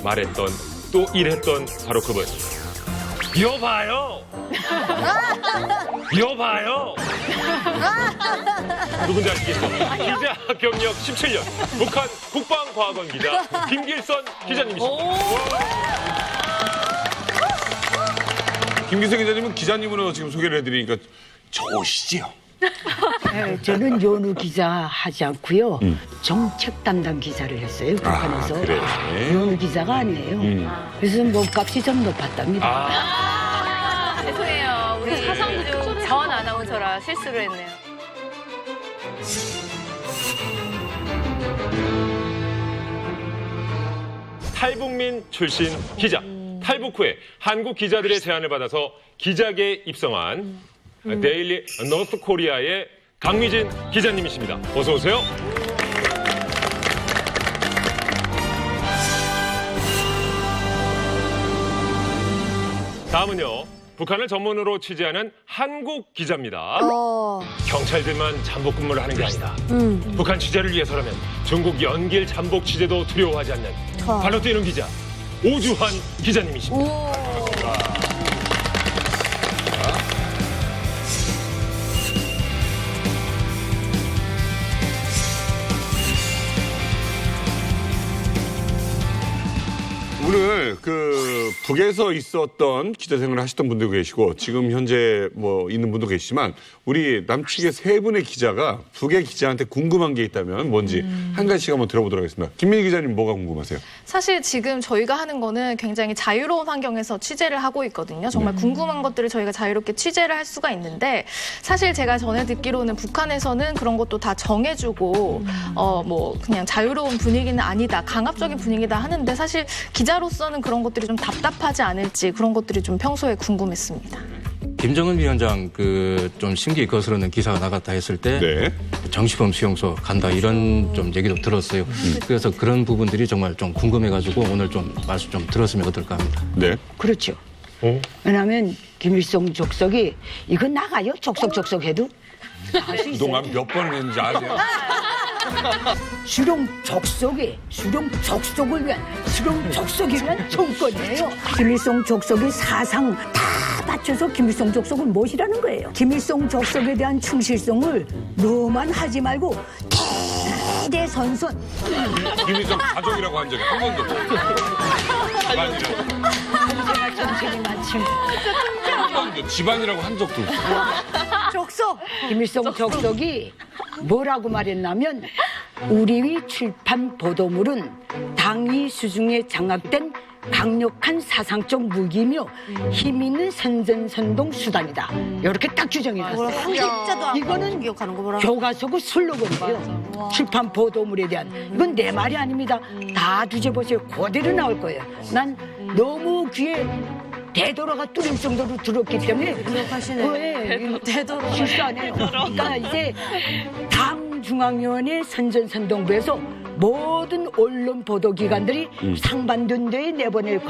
말했던 또 일했던 바로 그분. 여봐요. 여봐요. 누군지 아시겠죠? 기자 경력 17년 북한 국방과학원 기자 김길선 기자님이십니다. 김길선 기자님은 기자님으로 지금 소개를 해드리니까 좋으시지요? 네, 저는 연우 기자 하지 않고요. 정책 담당 기자를 했어요. 북한에서. 그래. 연우 기자가 아니에요. 그래서 몸값이 좀 높았답니다. 죄송해요. 우리 사상구조 전 아나운서라 실수를 했네요. 탈북민 출신 기자. 탈북 후에 한국 기자들의 제안을 받아서 기자계에 입성한 데일리 노스 코리아의 강미진 기자님이십니다. 어서 오세요. 다음은요. 북한을 전문으로 취재하는 한국 기자입니다. 경찰들만 잠복 근무를 하는 게 아니다. 북한 취재를 위해서라면 중국 연길 잠복 취재도 두려워하지 않는 발로 뛰는 기자 오주환 기자님이십니다. 오늘 그 북에서 있었던 기자 생활을 하셨던 분도 계시고 지금 현재 뭐 있는 분도 계시지만 우리 남측의 세 분의 기자가 북의 기자한테 궁금한 게 있다면 뭔지 한 가지씩 한번 들어보도록 하겠습니다. 김민희 기자님 뭐가 궁금하세요? 사실 지금 저희가 하는 거는 굉장히 자유로운 환경에서 취재를 하고 있거든요. 정말 궁금한 것들을 저희가 자유롭게 취재를 할 수가 있는데 사실 제가 전에 듣기로는 북한에서는 그런 것도 다 정해주고 뭐 그냥 자유로운 분위기는 아니다, 강압적인 분위기다 하는데 사실 기자로서는 그런 것들이 좀 답답하지 않을지 그런 것들이 좀 평소에 궁금했습니다. 김정은 위원장 그 좀 심기 거스르는 기사가 나갔다 했을 때 정시범 수용소 간다 이런 좀 얘기도 들었어요. 그래서 그런 부분들이 정말 좀 궁금해가지고 오늘 좀 말씀 좀 들었으면 어떨까 합니다. 네. 그렇죠. 왜냐하면 김일성 족속이 이거 나가요? 족속 해도 그동안 몇 번을 했는지 아세요? 수령 족속을 위한 정권이에요. 김일성 족속이 사상 다 바쳐서 김일성 족속을 모시라는 거예요. 김일성 족속에 대한 충실성을 너만 하지 말고 대대선선. 김일성 가족이라고 한 적이 한 번도 없어요. 정신이 마침 한 번도 집안이라고 한 적도 없어요. 김일성 족속이 뭐라고 말했냐면 우리 출판 보도물은 당위 수중에 장악된 강력한 사상적 무기며 힘 있는 선전선동 수단이다. 이렇게 딱 규정해놨어요. 이거는 교과서고 슬로건이에요. 출판 보도물에 대한 이건 내 말이 아닙니다. 다 뒤져보세요. 그대로 나올 거예요. 난 너무 귀에 되돌아가 뚫릴 정도로 들었기 때문에 기억하시네. 되돌아 실수 안 해요. 그러니까 이제 당 중앙위원회 선전선동부에서 모든 언론 보도기관들이 상반년도에 내보낼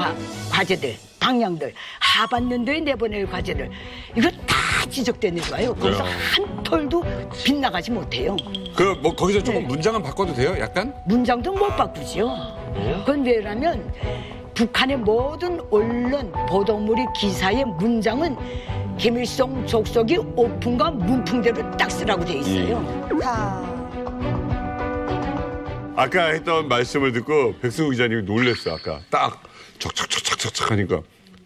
과제들, 방향들, 하반년도에 내보낼 과제들 이거 다 지적되는 거예요. 거기서 한 털도 빗나가지 못해요. 그 뭐 거기서 조금 문장은 바꿔도 돼요? 약간? 문장도 못 바꾸죠. 그건 왜냐면 북한의 모든 언론 보도물의 기사의 문장은 김일성 족속이 오픈과 문풍대로 딱 쓰라고 돼 있어요. 아까 했던 말씀을 듣고 백승우 기자님이 놀랬어. 아까 딱 척척척척척 하니까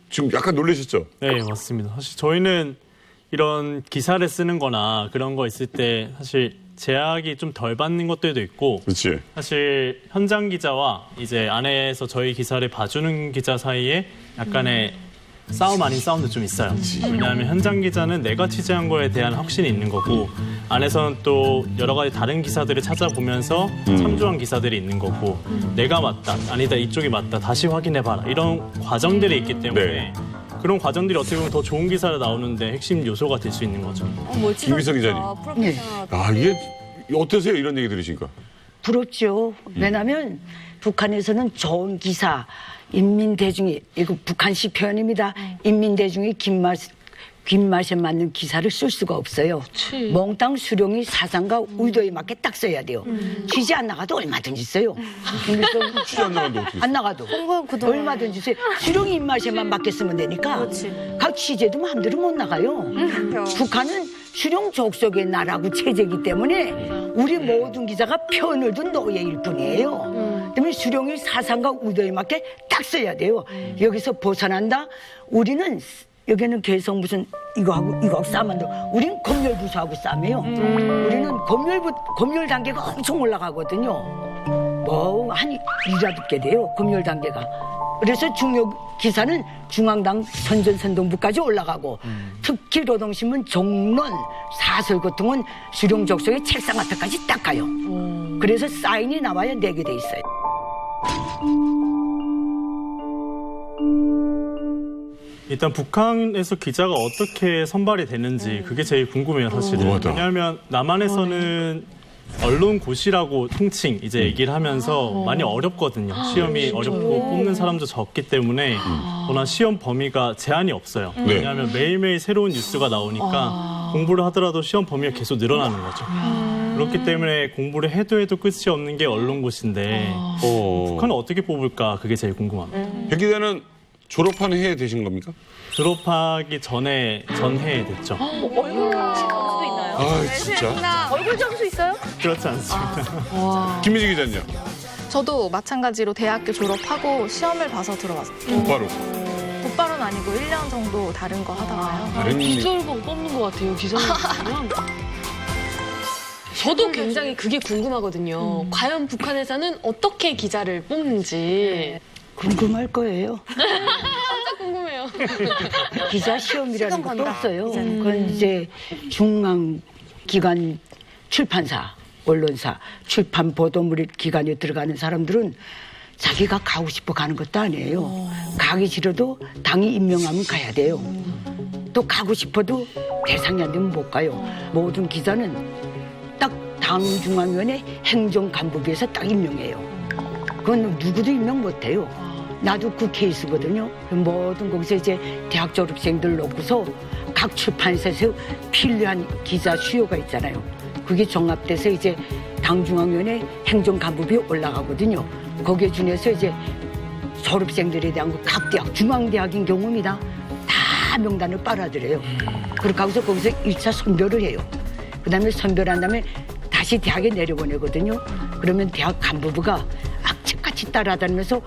지금 약간 놀라셨죠? 네, 맞습니다. 사실 저희는 이런 기사를 쓰는 거나 그런 거 있을 때 사실 제약이 좀 덜 받는 것들도 있고 그렇지. 사실 현장 기자와 이제 안에서 저희 기사를 봐주는 기자 사이에 약간의 싸움 아닌 싸움도 좀 있어요. 왜냐하면 현장 기자는 내가 취재한 거에 대한 확신이 있는 거고 안에서는 또 여러 가지 다른 기사들을 찾아보면서 참조한 기사들이 있는 거고 내가 맞다, 아니다, 이쪽이 맞다, 다시 확인해봐라 이런 과정들이 있기 때문에 그런 과정들이 어떻게 보면 더 좋은 기사로 나오는데 핵심 요소가 될 수 있는 거죠. 김희성 기자님. 아, 이게 어떠세요? 이런 얘기 들으시니까. 부럽죠. 왜냐하면 북한에서는 좋은 기사, 인민대중이, 이거 북한식 표현입니다. 인민대중이 귓맛에 맞는 기사를 쓸 수가 없어요. 몽땅 수령이 사상과 의도에 맞게 딱 써야 돼요. 취재 안 나가도 얼마든지 써요. 취재 안 나가도 어떻게 안 나가도 얼마든지 써요. 수령이 입맛에만 맞게 쓰면 되니까 각 취재도 마음대로 못 나가요. 북한은 수령 족속의 나라고 체제이기 때문에 우리 모든 기자가 편을 둔 노예일 뿐이에요. 때문에 수령이 사상과 의도에 맞게 딱 써야 돼요. 여기서 벗어난다? 우리는 여기는 계속 무슨 이거하고 싸움한다. 우린 검열부서하고 싸움해요. 우리는 검열 단계가 엄청 올라가거든요. 뭐 한 일라듣게 돼요. 검열 단계가. 그래서 중요 기사는 중앙당 선전선동부까지 올라가고 특히 노동신문 종론 사설 같은 건 수령 족속의 책상 앞에까지 딱 가요. 그래서 사인이 나와야 내게 돼 있어요. 일단 북한에서 기자가 어떻게 선발이 되는지 그게 제일 궁금해요, 사실은. 궁금하다. 왜냐하면 남한에서는 언론고시라고 통칭 이제 얘기를 하면서 많이 어렵거든요. 시험이 어렵고 뽑는 사람도 적기 때문에 워낙 시험 범위가 제한이 없어요. 네. 왜냐하면 매일매일 새로운 뉴스가 나오니까 공부를 하더라도 시험 범위가 계속 늘어나는 거죠. 그렇기 때문에 공부를 해도 끝이 없는 게 언론고시인데 북한은 어떻게 뽑을까 그게 제일 궁금합니다. 백 기자는 졸업한 해에 되신 겁니까? 졸업하기 전해에 됐죠. 얼굴 장수 있나요? 아, 진짜? 얼굴 장수 있어요? 그렇지 않습니다. 김민지 기자는요? 저도 마찬가지로 대학교 졸업하고 시험을 봐서 들어왔어요. 바로. 곧바로는 아니고 1년 정도 다른 거 하다가요. 다른 기절봉 뽑는 것 같아요, 기자님. 저도 굉장히 그게 궁금하거든요. 과연 북한에서는 어떻게 기자를 뽑는지. 궁금할 거예요. 진짜 궁금해요. 기자 시험이라는 시험 것도 건다, 없어요. 기자는. 그건 이제 중앙기관 출판사, 언론사, 출판 보도물 기관에 들어가는 사람들은 자기가 가고 싶어 가는 것도 아니에요. 가기 싫어도 당이 임명하면 가야 돼요. 또 가고 싶어도 대상이 안 되면 못 가요. 모든 기자는 딱 당중앙위원회 행정간부부에서 딱 임명해요. 그건 누구도 임명 못 해요. 나도 그 케이스거든요. 모든 거기서 이제 대학 졸업생들 놓고서 각 출판사에서 필요한 기자 수요가 있잖아요. 그게 종합돼서 이제 당중앙위원회 행정간부부에 올라가거든요. 거기에 준해서 이제 졸업생들에 대한 거 각 대학, 중앙대학인 경우입니다. 다 명단을 빨아들여요. 그렇게 하고서 거기서 1차 선별을 해요. 그 다음에 선별한 다음에 다시 대학에 내려보내거든요. 그러면 대학 간부부가 악착같이 따라다니면서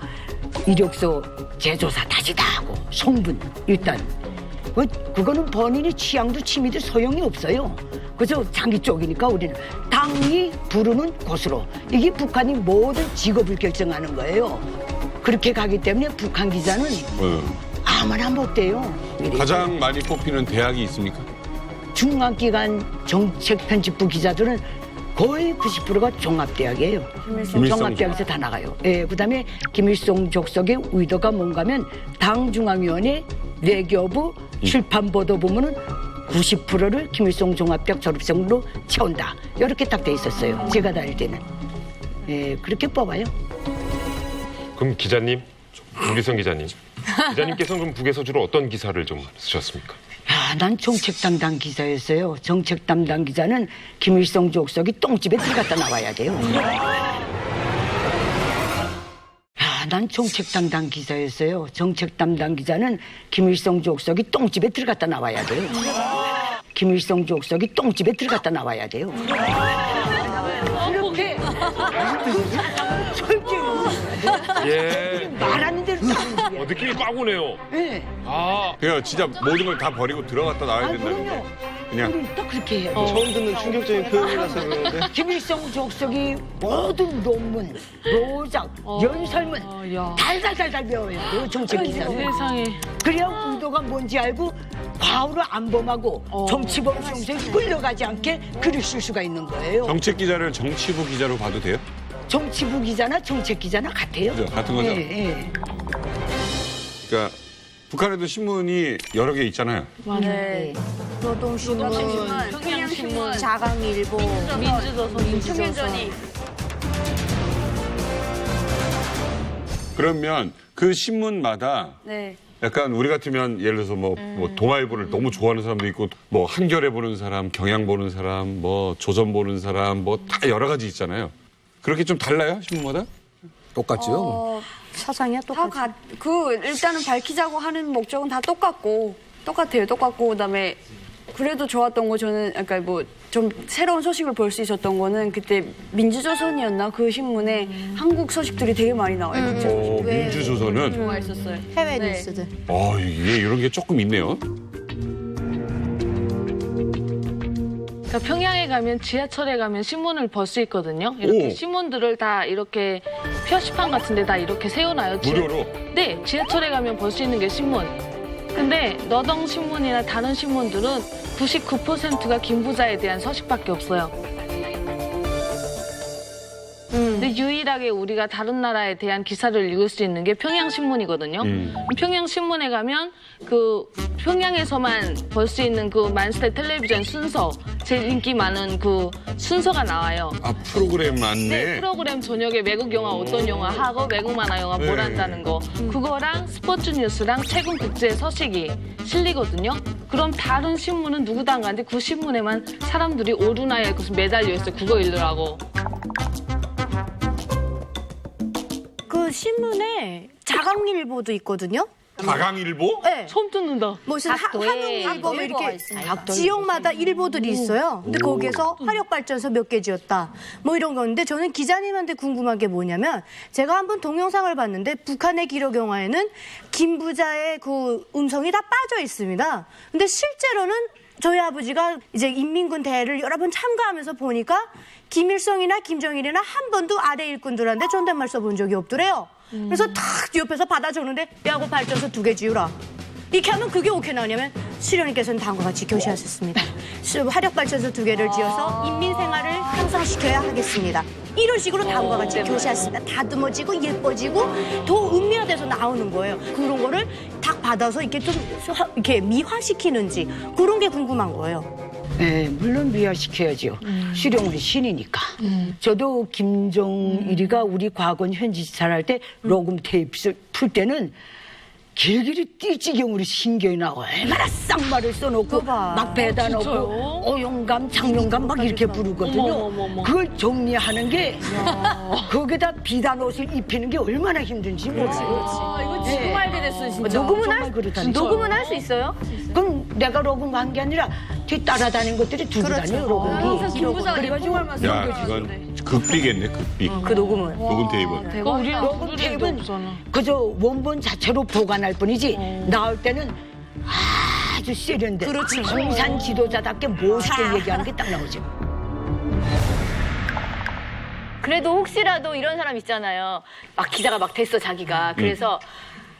이력서 재조사 다시 다 하고 송분 일단 그거는 본인의 취향도 취미도 소용이 없어요. 그래서 장기 쪽이니까 우리는 당이 부르는 곳으로 이게 북한이 모든 직업을 결정하는 거예요. 그렇게 가기 때문에 북한 기자는 아무나 못 돼요. 가장 많이 뽑히는 대학이 있습니까? 중앙기관 정책편집부 기자들은 거의 90%가 종합대학이에요. 종합대학에서 다 나가요. 예, 그다음에 김일성 족속의 의도가 뭔가면 당중앙위원회, 외교부, 출판보도부문은 90%를 김일성 종합대학 졸업생으로 채운다. 이렇게 딱 돼 있었어요. 제가 다닐 때는. 예, 그렇게 뽑아요. 그럼 기자님, 우리성 기자님. 기자님께서는 그럼 북에서 주로 어떤 기사를 좀 쓰셨습니까? 난 정책 담당 기자였어요. 정책 담당 기자는 김일성 족속이 똥집에 들어갔다 나와야 돼요. 난 정책 담당 기자였어요. 정책 담당 기자는 김일성 족속이 똥집에 들어갔다 나와야 돼요. 김일성 족속이 똥집에 들어갔다 나와야 돼요. 이렇게 솔직히 예. 말하는 대로 딱 느낌이 빡 오네요. 네. 그냥 진짜 모든 걸 다 버리고 들어갔다 나와야 된다는 게. 그냥. 우리 또 그렇게 해요. 처음 듣는 충격적인 표현이라서 그러는데. 김일성 족속이 모든 논문, 로작, 연설문 달달달달 배워야 돼요. 정책 기사는. 세상에. 그래야 의도가 뭔지 알고 과오를 안 범하고 정치범 수용소에 끌려가지 않게 글을 쓸 수가 있는 거예요. 정책 기자를 정치부 기자로 봐도 돼요? 정치부 기자나 정책 기자나 같아요. 그죠? 같은 거죠? 예. 그러니까 북한에도 신문이 여러 개 있잖아요. 네. 노동신문, 평양신문, 자강일보, 민주조선, 청년전이. 그러면 그 신문마다 네. 약간 우리 같으면 예를 들어서 뭐 동아일보를 너무 좋아하는 사람도 있고 뭐 한겨레 보는 사람, 경향 보는 사람, 뭐 조선 보는 사람 뭐 다 여러 가지 있잖아요. 그렇게 좀 달라요 신문마다? 똑같죠. 사상이야 똑같아. 일단은 밝히자고 하는 목적은 다 똑같고 똑같아요. 똑같고 그다음에 그래도 좋았던 거 저는 약간 뭐 좀 새로운 소식을 볼 수 있었던 거는 그때 민주조선이었나 그 신문에 한국 소식들이 되게 많이 나와요. 국제 소식. 민주조선은 좋아했었어요. 해외 네. 뉴스들. 이게 이런 게 조금 있네요. 그러니까 평양에 가면 지하철에 가면 신문을 볼 수 있거든요. 이렇게 신문들을 다 이렇게 표시판 같은 데 다 이렇게 세워놔요. 무료로? 네, 지하철에 가면 볼 수 있는 게 신문. 근데 노동신문이나 다른 신문들은 99%가 김부자에 대한 소식밖에 없어요. 근데 유일하게 우리가 다른 나라에 대한 기사를 읽을 수 있는 게 평양신문이거든요. 평양신문에 가면 그 평양에서만 볼 수 있는 그 만스테 텔레비전 순서, 제일 인기 많은 그 순서가 나와요. 아, 프로그램 안내? 네, 프로그램 저녁에 외국 영화 어떤 영화 하고 외국 만화 영화 뭘 한다는 거. 그거랑 스포츠 뉴스랑 최근 국제 소식이 실리거든요. 그럼 다른 신문은 누구도 안 가는데 그 신문에만 사람들이 오르나에 매달려 있어요. 그거 읽으라고. 그 신문에 자강일보도 있거든요. 자강일보? 네. 처음 듣는다. 무슨 한국일보 뭐 이렇게 각도에 지역마다 일보들이 있어요. 근데 거기에서 화력발전소 몇 개 지었다. 뭐 이런 건데 저는 기자님한테 궁금한 게 뭐냐면 제가 한번 동영상을 봤는데 북한의 기록 영화에는 김 부자의 그 음성이 다 빠져 있습니다. 근데 실제로는 저희 아버지가 이제 인민군 대회를 여러 번 참가하면서 보니까 김일성이나 김정일이나 한 번도 아래 일꾼들한테 존댓말 써본 적이 없더래요. 그래서 탁 옆에서 받아줬는데 야구 발전소 2개 지으라. 이렇게 하면 그게 오케이 나오냐면 수령님께서는 다음과 같이 교시하셨습니다. 화력발전소 2개를 지어서 인민생활을 향상시켜야 하겠습니다. 이런 식으로 다음과 같이 교시했습니다. 다듬어지고 예뻐지고 더 은미화돼서 나오는 거예요. 그런 거를 딱 받아서 이렇게 좀 이렇게 미화시키는지 그런 게 궁금한 거예요. 네, 물론 미화시켜야죠. 수령은 신이니까. 저도 김정일이가 우리 과거 현지사를 할 때 녹음 테이프 풀 때는 길길이 띠지경으로 신경이 나고 얼마나 쌍말을 써놓고 막 배다 놓고 오용감, 장용감 막 이렇게 부르거든요. 그걸 정리하는 게 거기다 비단 옷을 입히는 게 얼마나 힘든지 몰라요. 이거 정말 대됐어 진짜. 녹음은 녹음은 할 수 있어요? 그럼 내가 녹음한 게 아니라 뒤 따라다니는 것들이 두고 다녀요, 녹음기. 그래가지고 야, 이건 극비겠네, 극비. 그 녹음은. 녹음 테이프는. 녹음 테이프는 그저 원본 자체로 보관할 뿐이지 나올 때는 아주 세련된 공산 지도자답게 멋있게 얘기하는 게 딱 나오죠. 그래도 혹시라도 이런 사람 있잖아요. 막 기자가 막 됐어 자기가. 그래서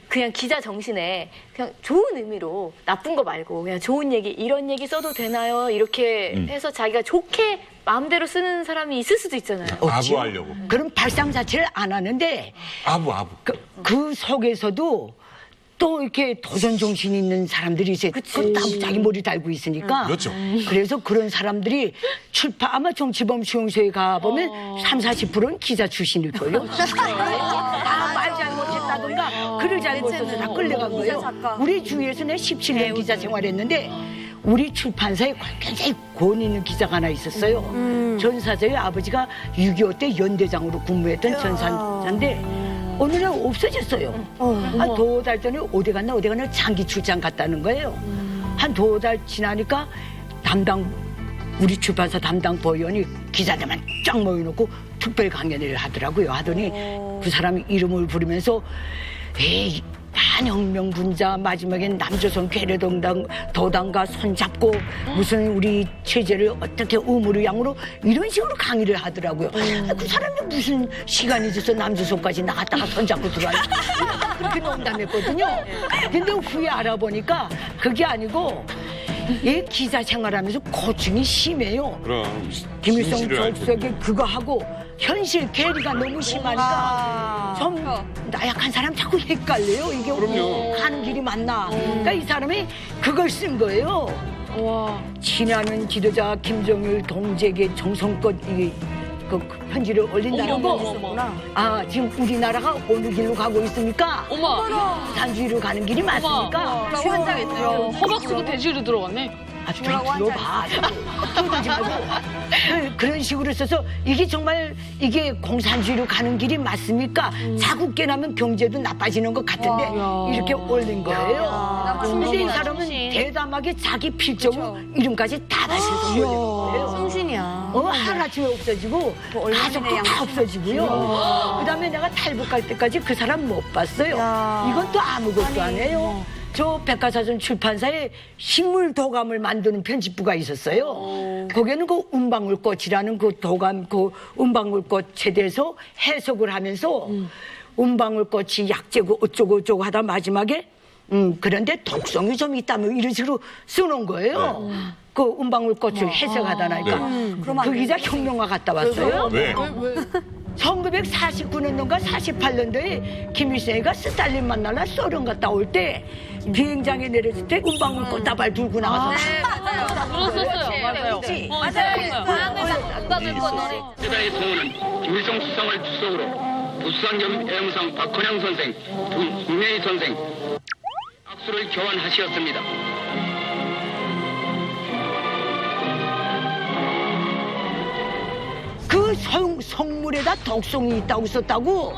그냥 기자 정신에 그냥 좋은 의미로 나쁜 거 말고 그냥 좋은 얘기 이런 얘기 써도 되나요? 이렇게 해서 자기가 좋게 마음대로 쓰는 사람이 있을 수도 있잖아요. 아부하려고. 그럼 발상 자체를 안 하는데 아부. 그 속에서도 또 이렇게 도전 정신이 있는 사람들이 있어요. 그건 다 자기 머리 달고 있으니까. 그렇죠. 그래서 그런 사람들이 아마 정치범 수용소에 가보면 30-40%는 기자 출신일걸요. 다 말 잘못했다든가 글을 잘못 써서 다 끌려간 거예요. 우리 주위에서 내가 17년 기자 생활했는데 우리 출판사에 굉장히 권 있는 기자가 하나 있었어요. 전사자의 아버지가 6.25 때 연대장으로 근무했던 전사자인데 어느 날 없어졌어요. 한 2달 전에 어디 갔나 장기 출장 갔다는 거예요. 한 2달 지나니까 우리 출판사 담당 보위원이 기자들만 쫙 모여놓고 특별 강연을 하더라고요. 하더니 그 사람이 이름을 부르면서 에이 한혁명분자 마지막엔 남조선 괴뢰도당과 손잡고 무슨 우리 체제를 어떻게 우물의 양으로 이런 식으로 강의를 하더라고요. 그 사람이 무슨 시간이 있어서 남조선까지 나갔다가 손잡고 들어와요. 그렇게 농담했거든요. 근데 후에 알아보니까 그게 아니고 얘 기자 생활하면서 고충이 심해요. 그럼. 김일성 족속에 그거 하고 현실 괴리가 너무 심하니까 좀 나약한 사람 자꾸 헷갈려요. 이게 가는 길이 맞나. 그러니까 이 사람이 그걸 쓴 거예요. 친하는 지도자 김정일 동지에게 정성껏 그 편지를 올린다는 거. 지금 우리나라가 어느 길로 가고 있습니까? 단주의로 가는 길이 맞습니까? 환장했어요. 허박 쓰고 대지로 들어갔네. 좀 들어봐. 떠들지 말고. 그런 식으로 써서 이게 정말 이게 공산주의로 가는 길이 맞습니까? 자국 깨나면 경제도 나빠지는 것 같은데 이렇게 올린 거예요. 근데 이 사람은 대담하게 자기 필적으로 이름까지 다 다셔서 올린 거예요. 성신이야. 하루아침에 없어지고 가족도 다 없어지고요. 그다음에 내가 탈북할 때까지 그 사람 못 봤어요. 이건 또 아무것도 안 해요. 저 백과사전 출판사에 식물 도감을 만드는 편집부가 있었어요. 거기에는 그 은방울꽃이라는 그 도감, 그 은방울꽃에 대해서 해석을 하면서 은방울꽃이 약재고 어쩌고 하다 마지막에 그런데 독성이 좀 있다면 이런 식으로 써놓은 거예요. 그 은방울꽃을 해석하다 나니까 그 기자 혁명화 갔다 왔어요. 왜? 1949년도인가 48년도에 김일성이가 스탈린 만나러 소련 갔다 올 때 비행장에 내렸을 때 은방울 꽃다발 들고 나가서 들었었어요. 맞아요. 세대의 성우는 김일성 수상을 주석으로 부수상 겸 애무상 박헌영 선생, 김명희 선생 악수를 교환하시었습니다. 그 성물에다 독성이 있다고 썼다고.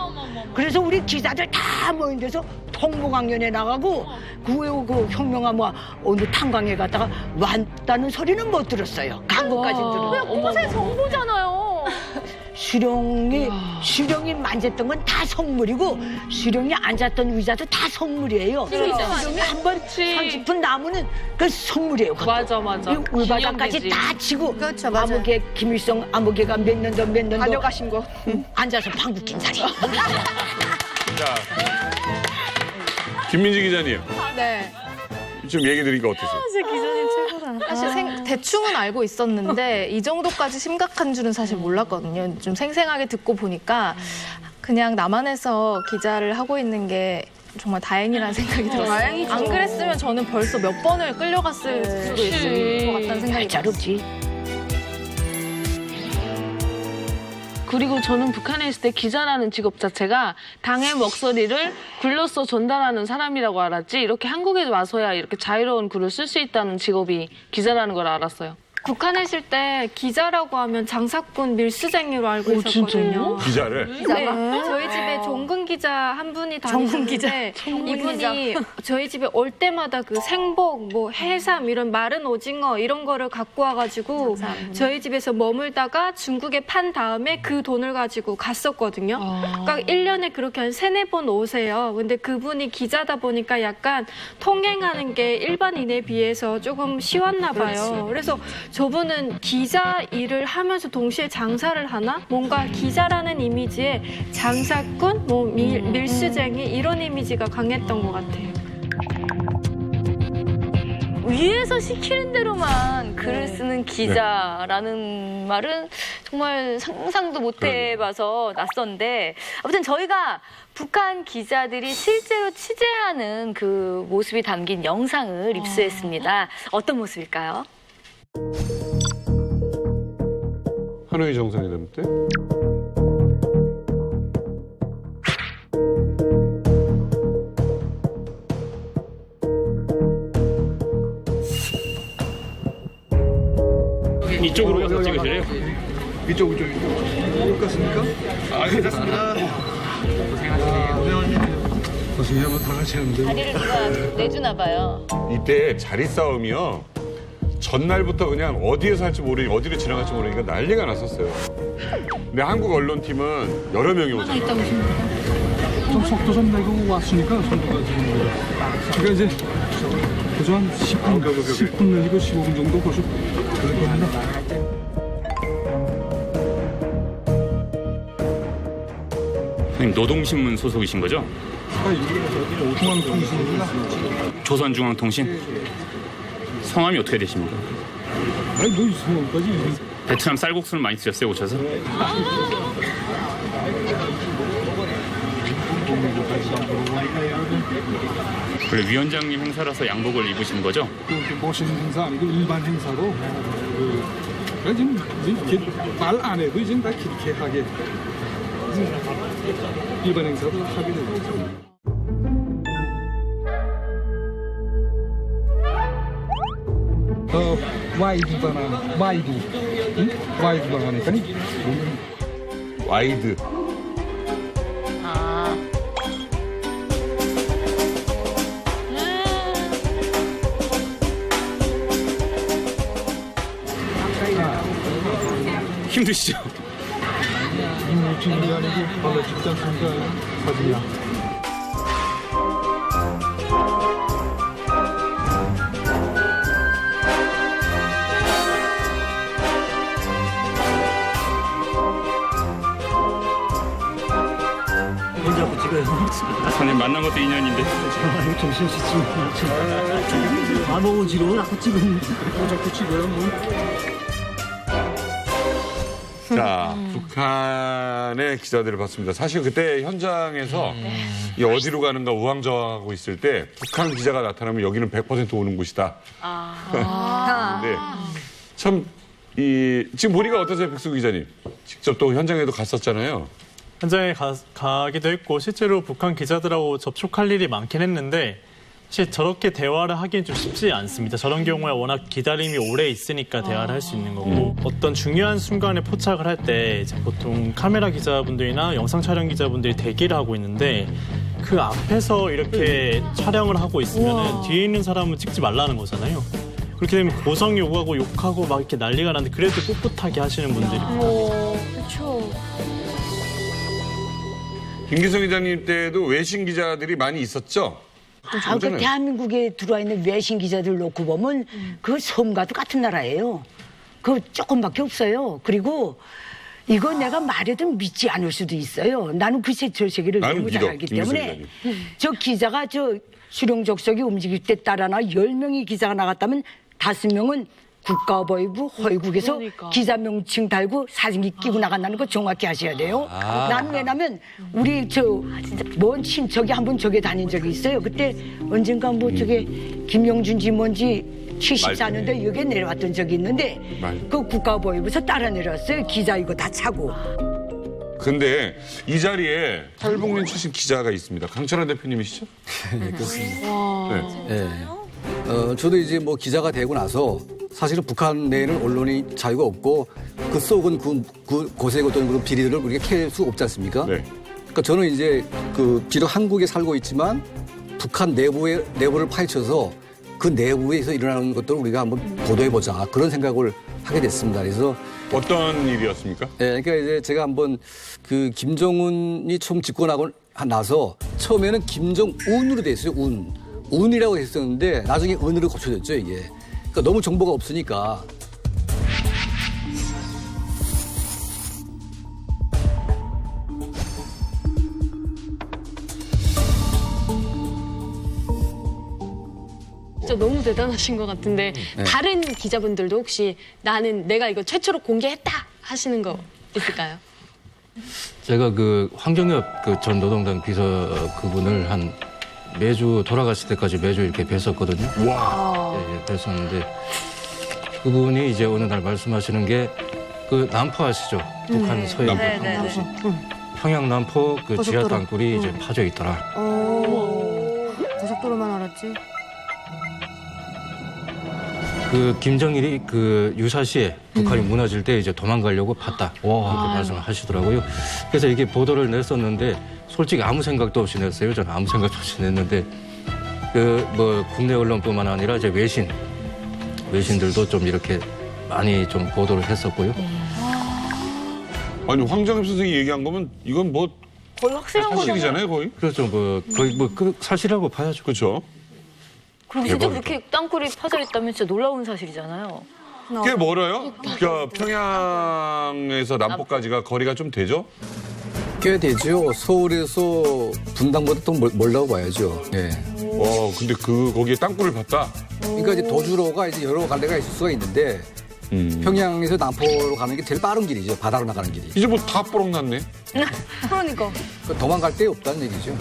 그래서 우리 기자들 다 모인 데서 통보강연에 나가고 그 혁명아 뭐 어느 탄광에 갔다가 왔다는 소리는 못 들었어요. 광고까지 들었어요. 어머세 정보잖아요. 수령이 만졌던 건 다 성물이고 수령이 앉았던 의자도 다 성물이에요. 수령이 한번 손짚은 나무는 그 성물이에요. 맞아. 울바닥까지 다 치고 그렇죠, 맞아요. 암흑의 김일성 암흑의가 몇 년도 다녀가신 거. 앉아서 방귀 낀 자리. 자, 김민지 기자님. 네. 지금 얘기 들으니까 어떠세요? 기자님 최고다. 사실 대충은 알고 있었는데 이 정도까지 심각한 줄은 사실 몰랐거든요. 좀 생생하게 듣고 보니까 그냥 남한에서 기자를 하고 있는 게 정말 다행이라는 생각이 들었어요. 다행이죠. 안 그랬으면 저는 벌써 몇 번을 끌려갔을 수도 있을 것 같다는 생각이 들었지. 그리고 저는 북한에 있을 때 기자라는 직업 자체가 당의 목소리를 글로써 전달하는 사람이라고 알았지 이렇게 한국에 와서야 이렇게 자유로운 글을 쓸 수 있다는 직업이 기자라는 걸 알았어요. 북한에 있을 때 기자라고 하면 장사꾼 밀수쟁이로 알고 있었거든요. 기자를? 네. 저희 집에 종근 기자 한 분이 다니셨는데 이분이 저희 집에 올 때마다 그 생복, 뭐 해삼 이런 마른 오징어 이런 거를 갖고 와가지고 저희 집에서 머물다가 중국에 판 다음에 그 돈을 가지고 갔었거든요. 그러니까 1년에 그렇게 한 3-4번 오세요. 근데 그분이 기자다 보니까 약간 통행하는 게 일반인에 비해서 조금 쉬웠나 봐요. 그래서 저분은 기자 일을 하면서 동시에 장사를 하나? 뭔가 기자라는 이미지에 장사꾼, 뭐 밀수쟁이 이런 이미지가 강했던 것 같아요. 위에서 시키는 대로만 글을 쓰는 기자라는 말은 정말 상상도 못 해봐서 낯선데 아무튼 저희가 북한 기자들이 실제로 취재하는 그 모습이 담긴 영상을 입수했습니다. 어떤 모습일까요? 하노이 정상회담 때? 이쪽으로 가서 찍으실래요? 이쪽. 똑같습니까? 괜찮습니다. 고생하면 다 같이 하는데. 자리를 누가 내주나 봐요. 이때 자리 싸움이요. 전날부터 그냥 어디에서 할지 모르니 어디로 지나갈지 모르니까 난리가 났었어요. 근데 한국 언론팀은 여러 명이 오잖아요. 좀 속도 좀 내고 왔으니까 선두가 지는 거죠. 그러니까 이제 그저 한 10분 내리고 15분 정도 벌써 그럴 겁니다. 선생님 노동신문 소속이신 거죠? 중앙통신입니다. 조선중앙통신? 성함이 어떻게 되십니까? 아니 뭐 성함까지. 베트남 쌀국수를 많이 드셨어요 오셔서? 원래 위원장님 행사라서 양복을 입으신 거죠? 멋있는 행사 아니고 일반 행사로 그러니까 지금 이렇게 말 안 해도 이제 다 기특하게 일반 행사도 하게 되죠. 와이드 바나나, 와이드, 응? 와이드 바나나니까 와이드. 힘드시죠? 찍는 게 아니고 발로 찍지 않습니까? 사진이야. 자꾸 찍어요. 선생님 만난 것도 인연인데. 이거 정신없이 찍는 바보지로 자꾸 찍으면 자꾸 찍어요 뭐. 자, 북한의 기자들을 봤습니다. 사실 그때 현장에서 이 어디로 가는가 우왕좌왕하고 있을 때 북한 기자가 나타나면 여기는 100% 오는 곳이다. 근데 참 지금 보니까 어떠세요, 백승우 기자님? 직접 또 현장에도 갔었잖아요. 현장에 가기도 했고 실제로 북한 기자들하고 접촉할 일이 많긴 했는데 사실 저렇게 대화를 하기는 좀 쉽지 않습니다. 저런 경우에 워낙 기다림이 오래 있으니까 대화를 할 수 있는 거고 어떤 중요한 순간에 포착을 할 때 보통 카메라 기자분들이나 영상 촬영 기자분들이 대기를 하고 있는데 그 앞에서 이렇게 촬영을 하고 있으면 뒤에 있는 사람은 찍지 말라는 거잖아요. 그렇게 되면 고성 요구하고 욕하고 막 이렇게 난리가 나는데 그래도 꿋꿋하게 하시는 분들이 그렇죠. 김기성 기자님 때도 외신 기자들이 많이 있었죠? 그 대한민국에 들어와 있는 외신 기자들 놓고 보면 그 섬과도 같은 나라예요. 그 조금밖에 없어요. 그리고 이거 내가 말해도 믿지 않을 수도 있어요. 나는 그 저 세계를 너무 잘 알기 때문에 저 기자가 저 수령족석이 움직일 때 따라나 10명의 기자가 나갔다면 5명은 국가보위부 헐국에서 기자 명칭 달고 사진기 끼고 나간다는 거 정확히 아셔야 돼요. 나는 왜냐면 우리 먼 친척이 한 번 저기 다닌 적이 있어요. 그때 언젠가 뭐 저게 김용준지 뭔지 74년도에 여기에 내려왔던 적이 있는데 그 국가보위부에서 따라 내려왔어요. 기자 이거 다 차고. 근데 이 자리에 탈북민 출신 기자가 있습니다. 강철환 대표님이시죠? 네, 그렇습니다. 네. 저도 이제 뭐 기자가 되고 나서 사실은 북한 내에는 언론이 자유가 없고 그 속은 곳에 어떤 그런 비리들을 우리가 캘 수 없지 않습니까? 네. 그러니까 저는 이제 비록 한국에 살고 있지만 북한 내부를 파헤쳐서 그 내부에서 일어나는 것들을 우리가 한번 보도해보자 그런 생각을 하게 됐습니다. 그래서 어떤 일이었습니까? 네, 그러니까 이제 제가 한번 그 김정은이 처음 집권하고 나서 처음에는 김정운으로 돼 있어요. 운이라고 했었는데 나중에 은으로 고쳐졌죠 이게. 그러니까 너무 정보가 없으니까. 진짜 너무 대단하신 것 같은데 다른 기자분들도 혹시 내가 이거 최초로 공개했다 하시는 거 있을까요? 제가 그 황경엽 전 노동당 비서 그분을 매주 돌아갔을 때까지 매주 이렇게 뵀었거든요. 와. 예, 뵀었는데 그분이 이제 어느 날 말씀하시는 게 그 남포 아시죠? 북한 서해 항구시. 평양 남포 그 지하 땅굴이 이제 파져 있더라. 고속도로만 알았지. 그 김정일이 그 유사시에 북한이 무너질 때 이제 도망가려고 팠다. 그렇게 말씀을 하시더라고요. 그래서 이게 보도를 냈었는데 솔직히 아무 생각도 없이 냈어요. 저는 아무 생각도 없이 냈는데 국내 언론뿐만 아니라 이제 외신들도 좀 이렇게 많이 좀 보도를 했었고요. 아니 황정엽 선생이 얘기한 거면 이건 뭐 거의 확실한 사실이잖아요, 거의. 그렇죠. 거의 그 사실이라고 봐야죠. 그렇죠. 그리고 진짜 그렇게 땅굴이 파져 있다면 진짜 놀라운 사실이잖아요. 꽤 멀어요? 그러니까 평양에서 남포까지가 거리가 좀 되죠? 꽤 되죠. 서울에서 분당보다 더 멀다고 봐야죠. 네. 근데 거기에 땅굴을 봤다? 그러니까 이제 도주로가 이제 여러 갈래가 있을 수가 있는데 평양에서 남포로 가는 게 제일 빠른 길이죠. 바다로 나가는 길이. 이제 뭐 다 뽀록 났네. 그러니까. 도망갈 데 없다는 얘기죠.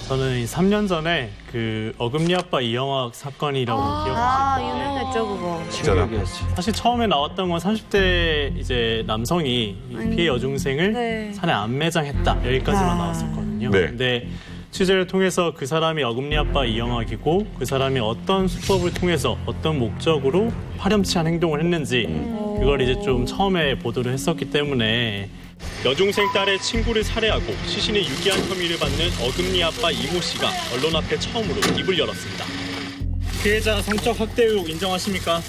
저는 3년 전에 그 어금니 아빠 이영학 사건이라고 기억합니다. 유명했죠 그거. 사실 처음에 나왔던 건 30대 이제 남성이 피해 여중생을 산에 안매장했다 여기까지만 나왔었거든요. 네. 근데 취재를 통해서 그 사람이 어금니 아빠 이영학이고 그 사람이 어떤 수법을 통해서 어떤 목적으로 파렴치한 행동을 했는지 그걸 이제 좀 처음에 보도를 했었기 때문에 여중생 딸의 친구를 살해하고 시신을 유기한 혐의를 받는 어금니 아빠 이모 씨가 언론 앞에 처음으로 입을 열었습니다. 피해자 성적 학대 의혹 인정하십니까?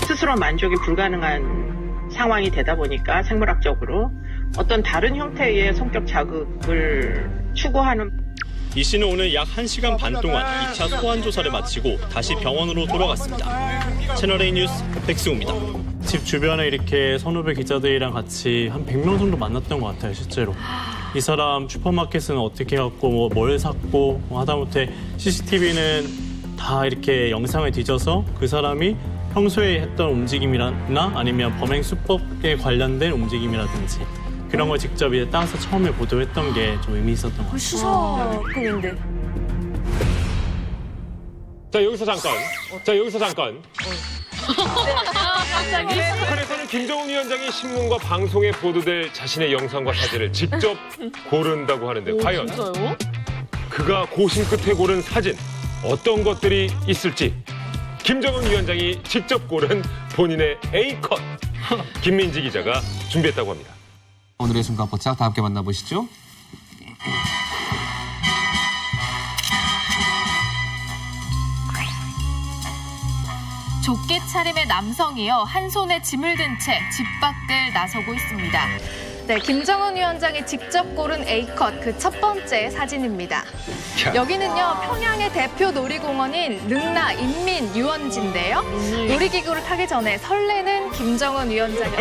스스로 만족이 불가능한 상황이 되다 보니까 생물학적으로 어떤 다른 형태의 성격 자극을 추구하는 이 씨는 오늘 약 1시간 반 동안 2차 소환 조사를 마치고 다시 병원으로 돌아갔습니다. 채널A 뉴스 백승우입니다. 집 주변에 이렇게 선후배 기자들이랑 같이 한 100명 정도 만났던 것 같아요, 실제로. 이 사람 슈퍼마켓은 어떻게 해갖고 뭘 샀고 하다못해 CCTV는 다 이렇게 영상을 뒤져서 그 사람이 평소에 했던 움직임이나 아니면 범행 수법에 관련된 움직임이라든지 그런 걸 직접 이제 따서 처음에 보도했던 게 좀 의미 있었던 것 같아요. 수사급인데. 자, 여기서 잠깐. 북한에서는 김정은 위원장이 신문과 방송에 보도될 자신의 영상과 사진을 직접 고른다고 하는데 과연 그가 고심 끝에 고른 사진 어떤 것들이 있을지 김정은 위원장이 직접 고른 본인의 A컷 김민지 기자가 준비했다고 합니다. 오늘의 순간 포착 다 함께 만나보시죠. 좁게 차림의 남성이요. 한 손에 짐을 든 채 집 밖을 나서고 있습니다. 네, 김정은 위원장이 직접 고른 A컷 그 첫 번째 사진입니다. 여기는요, 평양의 대표 놀이공원인 능라 인민유원지인데요. 놀이기구를 타기 전에 설레는 김정은 위원장이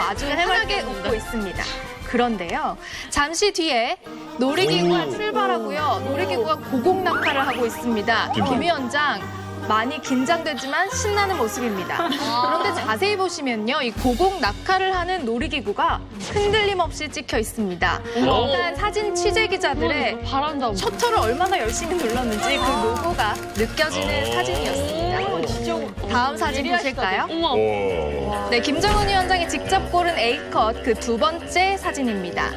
아주 환하게 웃고 있습니다. 그런데요, 잠시 뒤에 놀이기구가 출발하고요, 놀이기구가 고공낙하를 하고 있습니다. 김 위원장 많이 긴장되지만 신나는 모습입니다. 그런데 자세히 보시면요, 이 고공 낙하를 하는 놀이기구가 흔들림 없이 찍혀 있습니다. 일단 사진 취재 기자들의 셔터를 얼마나 열심히 눌렀는지 그 로고가 느껴지는 사진이었습니다. 다음 사진 보실까요? 네, 김정은 위원장이 직접 고른 A컷 그 두 번째 사진입니다.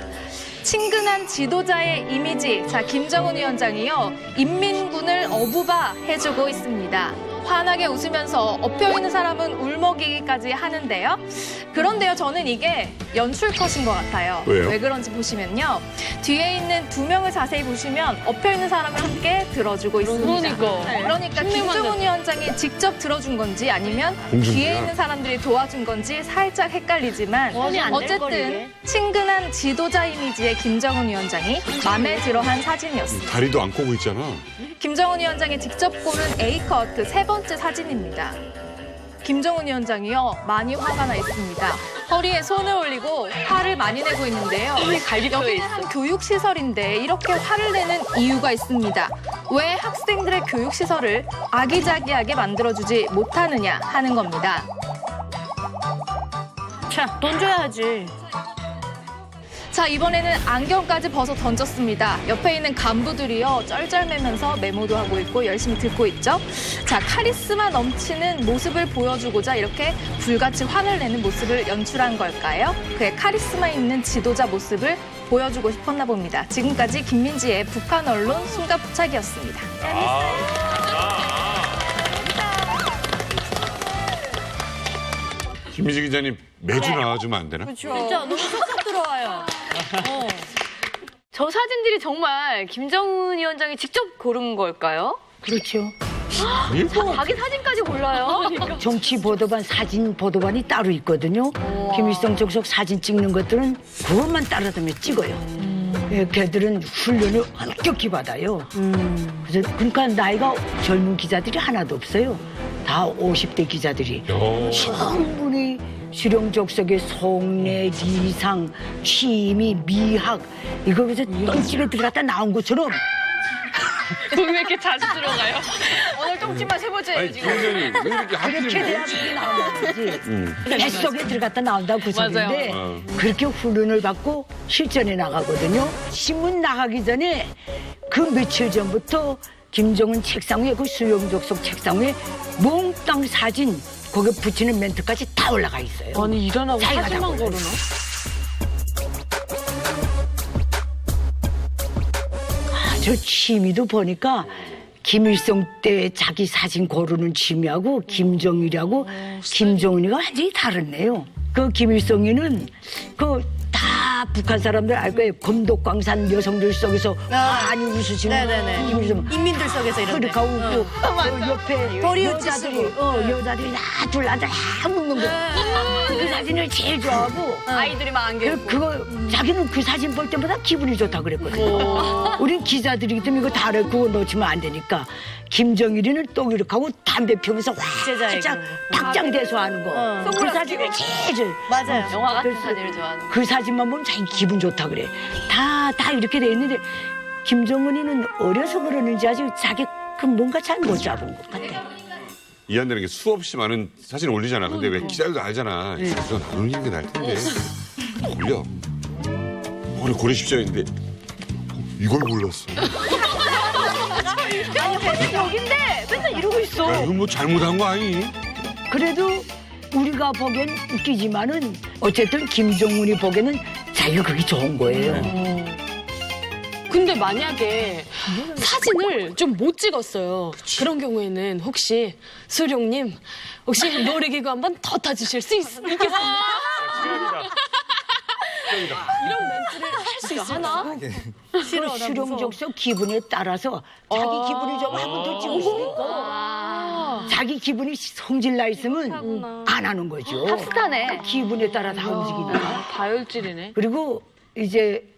친근한 지도자의 이미지. 자, 김정은 위원장이요, 인민군을 어부바 해주고 있습니다. 환하게 웃으면서 엎혀있는 사람은 울먹이기까지 하는데요. 그런데요, 저는 이게 연출컷인 것 같아요. 왜요? 왜 그런지 보시면요, 뒤에 있는 두 명을 자세히 보시면 엎혀있는 사람을 함께 들어주고 있습니다. 그러니까 김정은 위원장이 직접 들어준 건지 아니면 뒤에 있는 사람들이 도와준 건지 살짝 헷갈리지만 어쨌든 친근한 지도자 이미지의 김정은 위원장이 마음에 들어한 사진이었습니다. 다리도 안 꼬고 있잖아. 김정은 위원장이 직접 고른 A컷 그 세 번째 사진입니다. 김정은 위원장이요, 많이 화가 나 있습니다. 허리에 손을 올리고 화를 많이 내고 있는데요. 여기는 한 교육시설인데 이렇게 화를 내는 이유가 있습니다. 왜 학생들의 교육시설을 아기자기하게 만들어주지 못하느냐 하는 겁니다. 자, 돈 줘야지. 자, 이번에는 안경까지 벗어 던졌습니다. 옆에 있는 간부들이요, 쩔쩔매면서 메모도 하고 있고 열심히 듣고 있죠. 자, 카리스마 넘치는 모습을 보여주고자 이렇게 불같이 화를 내는 모습을 연출한 걸까요? 그의 카리스마 있는 지도자 모습을 보여주고 싶었나 봅니다. 지금까지 김민지의 북한 언론 숨가부착이었습니다. 김민지 기자님 매주 나와주면 안 되나? 진짜 너무 쏙쏙 들어와요. 저 사진들이 정말 김정은 위원장이 직접 고른 걸까요? 그렇죠. 자기 사진까지 골라요? 정치 보도반, 사진 보도반이 따로 있거든요. 김일성 족속 사진 찍는 것들은 그것만 따라다니며 찍어요. 걔들은 훈련을 엄격히 받아요. 그래서 그러니까 나이가 젊은 기자들이 하나도 없어요. 다 50대 기자들이 충분히 수령족속의 속내, 리상, 취미, 미학 이거 그래서 똥집에 들어갔다 나온 것처럼 왜 이렇게 자주 들어가요? 오늘 똥집만 세 번째예요, 지금. 왜 이렇게 하필이면 그렇게 돼야 나오는 거지. 뱃속에 들어갔다 나온다고 그 소리인데 맞아요. 그렇게 훈련을 받고 실전에 나가거든요. 신문 나가기 전에 그 며칠 전부터 김정은 책상 위에 그 수령족속 책상 위에 몽땅 사진 거기에 붙이는 멘트까지 다 올라가 있어요. 아니, 일어나고 자기가 사진만 다 고르나? 저 취미도 보니까 김일성 때 자기 사진 고르는 취미하고 김정일하고 김정은이가 완전히 다르네요. 그 김일성이는 다 북한 사람들 알 거예요. 검독광산 여성들 속에서 많이 웃으시는 김일성. 인민들 속에서 이런데. 그러니까 웃고 그 옆에 여자들이 다 둘러앉아 다 웃는 거. 그 사진을 제일 좋아하고 아이들이 막 안겨. 그거 자기는 그 사진 볼 때마다 기분이 좋다 그랬거든요. 우린 기자들이기 때문에 이거 다 그거 놓치면 안 되니까. 김정일이는 또 이렇게 하고 담배 피우면서 활짝 박장대소하는 거. 그 사진을 제일 맞아요. 영화 같은 사진을 좋아하는. 그 사진만 보면 자기 기분 좋다 그래. 다 이렇게 돼 있는데 김정은이는 어려서 그러는지 아주 자기 그럼 뭔가 잘못 잡은 것 같아. 이한되는 게 수없이 많은 사진 올리잖아. 근데 왜 기자들도 알잖아. 네. 이거 나누는 게 나을 텐데. 올려. 머리 고래 십자인데 이걸 몰랐어. 여긴데 맨날 이러고 있어. 야, 이건 뭐 잘못한 거 아니? 그래도 우리가 보기엔 웃기지만은 어쨌든 김정은이 보기에는 자기가 그게 좋은 거예요. 근데 만약에 사진을 좀 못 찍었어요. 그런 경우에는 혹시 수룡님 혹시 놀이기구 한번 더 타주실 수 있겠습니까? 이런 멘트를 할 수 있을까? 그 실용적소 기분에 따라서 자기 기분이 좀 하면 더 찍을 수도 있고 자기 기분이 성질 나 있으면 안 하는 거죠. 탑스타네. 기분에 따라 다 움직이니까. 다혈질이네. 그리고 이제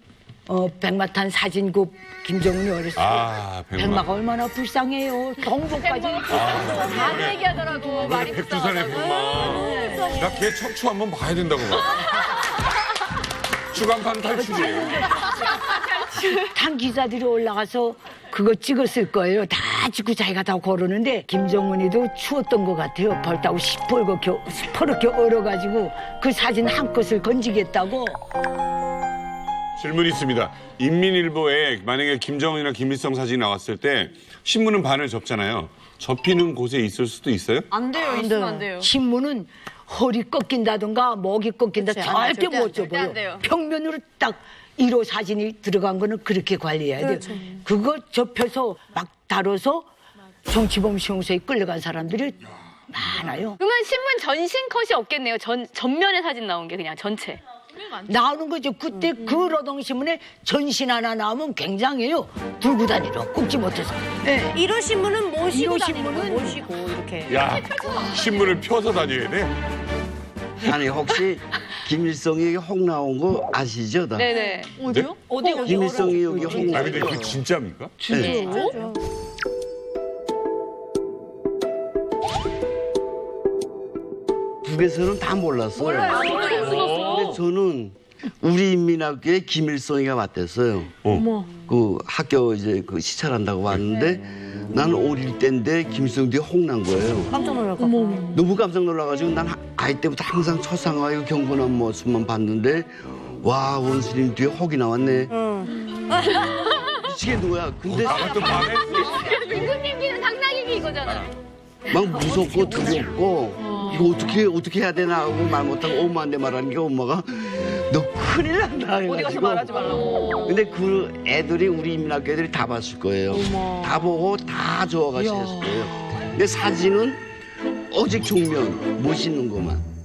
백마탄 사진국 김정은이 어렸을 때 백마가 얼마나 불쌍해요. 경복까지. 다 얘기하더라고. 말이 백두산의 백마. 나 걔 척추 한번 봐야 된다고. 주간판 탈출이에요. 단 기자들이 올라가서 그거 찍었을 거예요. 다 찍고 자기가 다 고르는데 김정은이도 추웠던 것 같아요. 벌다고 시퍼렇게 얼어가지고 그 사진 한 컷을 건지겠다고. 질문이 있습니다. 인민일보에 만약에 김정은이나 김일성 사진이 나왔을 때 신문은 반을 접잖아요. 접히는 곳에 있을 수도 있어요? 안 돼요. 있으면 안 돼요. 신문은 허리 꺾인다든가 목이 꺾인다 절대 못 접어요. 평면으로 딱 1호 사진이 들어간 거는 그렇게 관리해야 돼요. 그거 접혀서 막 다뤄서 정치범 수용소에 끌려간 사람들이 많아요. 그러면 신문 전신 컷이 없겠네요. 전면에 사진 나온 게 그냥 전체. 나오는 거죠. 그때 그 노동신문에 전신 하나 나오면 굉장해요. 들고 다니러 꼽지 못해서. 네. 1호 신문은 모시고 1호 다니는 거, 신문은 모시고 이렇게. 야, 신문을 펴서 다녀야 돼? 아니 혹시 김일성이 홍 나온 거 아시죠? 다? 네네. 어디요? 어디? 김일성이 여기 홍 아, 나온 근데 거. 그게 진짜입니까? 네. 북에서는 다 몰랐어요. 근데 저는 우리 인민학교에 김일성이가 왔댔어요. 그 학교 이제 그 시찰한다고 왔는데 나는 어릴 때인데 김일성 뒤에 홍난 거예요. 깜짝 놀랄까 봐. 너무 깜짝 놀라가지고 난 아이 때부터 항상 처상하고 경건한 모습만 봤는데 와 원수님 뒤에 혹이 나왔네. 미치겠는 거야. 근데 나갔던 밤에 교수님끼리 당나귀기 이거잖아. 막 무섭고 두렵고 이거 어떻게 해야 되나 하고 말 못하고 엄마한테 말하는 게 엄마가 너 큰일 난다 해가지고 어디 가서 말하지 말라고. 근데 그 애들이 우리 인민학교 애들이 다 봤을 거예요. 다 보고 다 좋아가시 했을 거예요. 근데 사진은 오직 정면 멋있는 것만.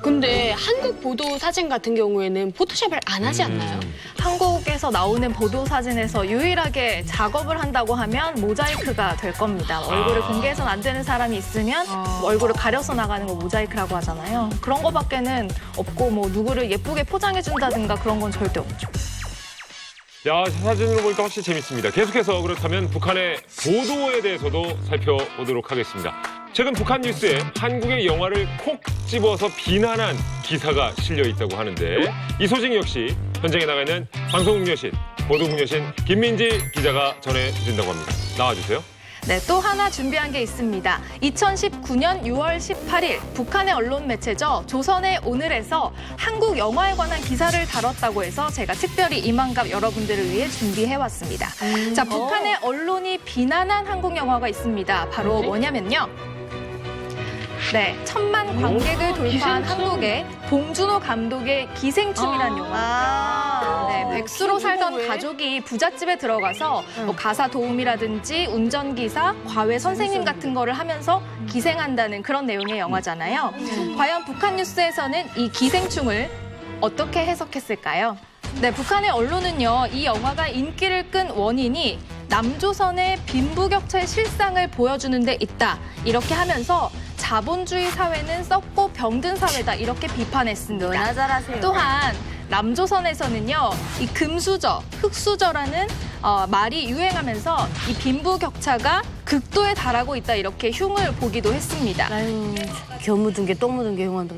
근데 한국 보도 사진 같은 경우에는 포토샵을 안 하지 않나요? 한국에서 나오는 보도 사진에서 유일하게 작업을 한다고 하면 모자이크가 될 겁니다. 얼굴을 공개해서는 안 되는 사람이 있으면 얼굴을 가려서 나가는 거 모자이크라고 하잖아요. 그런 거밖에는 없고 뭐 누구를 예쁘게 포장해준다든가 그런 건 절대 없죠. 야, 사진으로 보니까 확실히 재밌습니다. 계속해서 그렇다면 북한의 보도에 대해서도 살펴보도록 하겠습니다. 최근 북한 뉴스에 한국의 영화를 콕 집어서 비난한 기사가 실려 있다고 하는데 이 소식 역시 현장에 나가 있는 방송국여신, 보도국여신 김민지 기자가 전해드린다고 합니다. 나와주세요. 네, 또 하나 준비한 게 있습니다. 2019년 6월 18일 북한의 언론 매체죠. 조선의 오늘에서 한국 영화에 관한 기사를 다뤘다고 해서 제가 특별히 이만갑 여러분들을 위해 준비해왔습니다. 자, 북한의 언론이 비난한 한국 영화가 있습니다. 바로 뭐냐면요. 네, 1000만 관객을 돌파한 한국의 봉준호 감독의 기생충이라는 영화. 네, 백수로 살던 가족이 부잣집에 들어가서 뭐 가사 도우미라든지 운전기사, 과외 선생님 같은 거를 하면서 기생한다는 그런 내용의 영화잖아요. 과연 북한 뉴스에서는 이 기생충을 어떻게 해석했을까요? 네, 북한의 언론은요, 이 영화가 인기를 끈 원인이 남조선의 빈부격차의 실상을 보여주는 데 있다. 이렇게 하면서 자본주의 사회는 썩고 병든 사회다. 이렇게 비판했습니다. 너나 잘하세요. 또한 남조선에서는요, 이 금수저, 흑수저라는 말이 유행하면서 이 빈부격차가 극도에 달하고 있다. 이렇게 흉을 보기도 했습니다. 아유, 겨 묻은 게 똥 묻은 게 흉한다.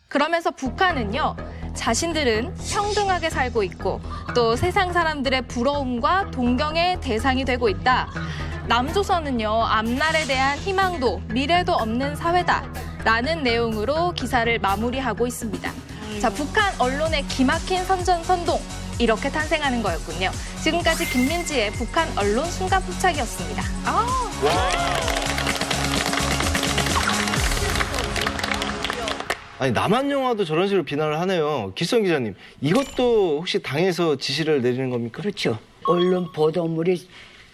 그러면서 북한은요, 자신들은 평등하게 살고 있고 또 세상 사람들의 부러움과 동경의 대상이 되고 있다. 남조선은요, 앞날에 대한 희망도 미래도 없는 사회다 라는 내용으로 기사를 마무리하고 있습니다. 자, 북한 언론의 기막힌 선전선동, 이렇게 탄생하는 거였군요. 지금까지 김민지의 북한 언론 순간 포착이었습니다. 아니 남한 영화도 저런 식으로 비난을 하네요. 기성 기자님, 이것도 혹시 당에서 지시를 내리는 겁니까? 그렇죠. 언론 보도물이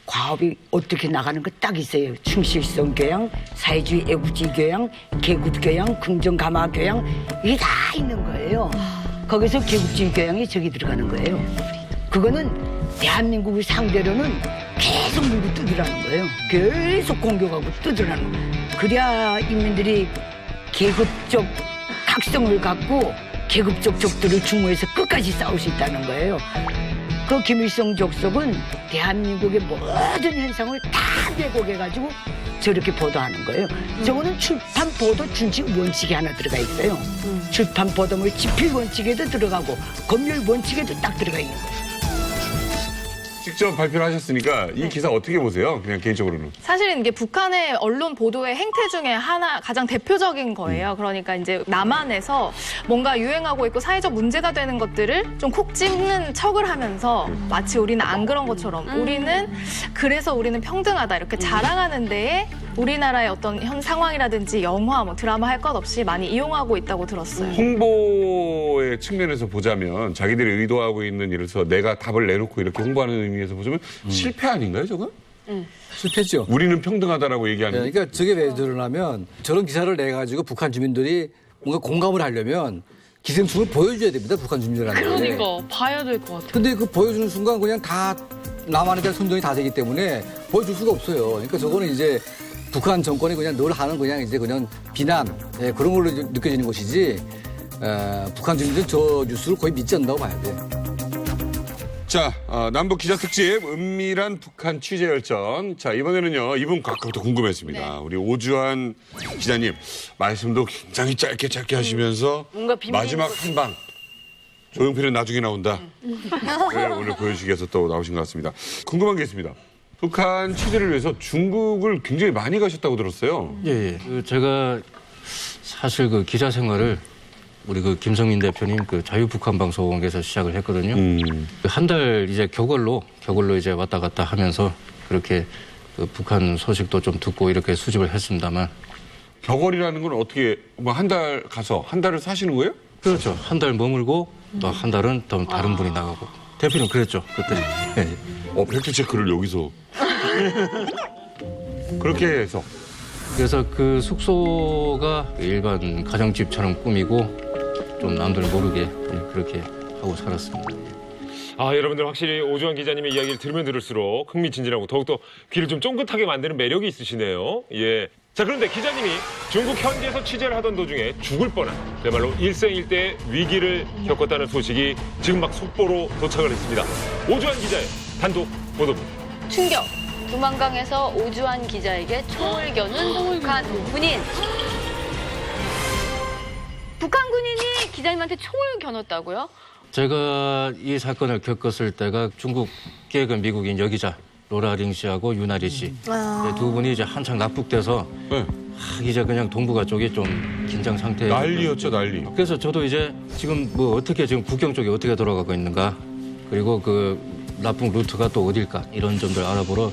과업이 어떻게 나가는 거 딱 있어요. 충실성 교양, 사회주의 애국주의 교양, 계급 교양, 긍정 감화 교양, 이게 다 있는 거예요. 거기서 계급주의 교양이 저기 들어가는 거예요. 그거는 대한민국을 상대로는 계속 물고 뜯으라는 거예요. 계속 공격하고 뜯으라는 거예요. 그래야 인민들이 계급적 각성을 갖고 계급적 적들을 중호해서 끝까지 싸울 수 있다는 거예요. 그 김일성 족속은 대한민국의 모든 현상을 다 왜곡해가지고 저렇게 보도하는 거예요. 저거는 출판 보도 준칙 원칙이 하나 들어가 있어요. 출판 보도물 집필 원칙에도 들어가고 검열 원칙에도 딱 들어가 있는 거예요. 직접 발표를 하셨으니까 이 기사 어떻게 보세요? 그냥 개인적으로는. 사실은 이게 북한의 언론 보도의 행태 중에 하나 가장 대표적인 거예요. 그러니까 이제 남한에서 뭔가 유행하고 있고 사회적 문제가 되는 것들을 좀 콕 집는 척을 하면서 마치 우리는 안 그런 것처럼 그래서 우리는 평등하다 이렇게 자랑하는 데에 우리나라의 어떤 현 상황이라든지 영화, 뭐 드라마 할 것 없이 많이 이용하고 있다고 들었어요. 홍보의 측면에서 보자면 자기들이 의도하고 있는 예를 들어서 내가 답을 내놓고 이렇게 홍보하는 의미에서 보자면 실패 아닌가요, 저건? 실패죠. 우리는 평등하다라고 얘기하는. 네, 그러니까 저게 왜 드러나면 저런 기사를 내가지고 북한 주민들이 뭔가 공감을 하려면 기생충을 보여줘야 됩니다, 북한 주민들한테. 그러니까 봐야 될 것 같아요. 근데 그 보여주는 순간 그냥 다 남한에 대한 선동이 다 되기 때문에 보여줄 수가 없어요. 그러니까 저거는 이제 북한 정권이 그냥 늘 하는 그냥 비난, 예, 그런 걸로 느껴지는 것이지, 북한 주민들은 저 뉴스를 거의 믿지 않는다고 봐야 돼요. 자, 남북 기자 특집 은밀한 북한 취재 열전. 자, 이번에는요, 이분 아까부터 궁금했습니다. 네. 우리 오주환 기자님 말씀도 굉장히 짧게 하시면서 뭔가 비밀 마지막 한 방. 조용필은 나중에 나온다. 네, 오늘 보여주시기 위해서 또 나오신 것 같습니다. 궁금한 게 있습니다. 북한 취재를 위해서 중국을 굉장히 많이 가셨다고 들었어요. 예. 제가 사실 그 기자 생활을 우리 그 김성민 대표님 그 자유북한 방송에서 시작을 했거든요. 한 달 이제 겨걸로 이제 왔다 갔다 하면서 그렇게 그 북한 소식도 좀 듣고 이렇게 수집을 했습니다만. 격월이라는 건 어떻게 뭐 한 달 가서 한 달을 사시는 거예요? 그렇죠. 한 달 머물고 또 한 달은 또 다른 분이 나가고. 대표님 그랬죠 그때. 팩트 체크를 여기서. 그렇게 해서. 그래서 그 숙소가 일반 가정집처럼 꾸미고 좀 남들 모르게 그렇게 하고 살았습니다. 여러분들 확실히 오주환 기자님의 이야기를 들으면 들을수록 흥미진진하고 더욱더 귀를 좀 쫑긋하게 만드는 매력이 있으시네요. 예. 자, 그런데 기자님이 중국 현지에서 취재를 하던 도중에 죽을 뻔한 그야말로 일생일대의 위기를 겪었다는 소식이 지금 막 속보로 도착을 했습니다. 오주환 기자의 단독 보도입니다. 충격! 두만강에서 오주환 기자에게 총을 겨눈 북한 군인. 북한 군인이 기자님한테 총을 겨눴다고요? 제가 이 사건을 겪었을 때가 중국계 그 미국인 여기자 로라링 씨하고 유나리 씨 두 분이 이제 한창 납북돼서 이제 그냥 동북아 쪽이 좀 긴장 상태에 난리였죠, 난리. 그래서 저도 이제 지금 뭐 어떻게 지금 국경 쪽이 어떻게 돌아가고 있는가 그리고 그 납북 루트가 또 어딜까 이런 점들 알아보러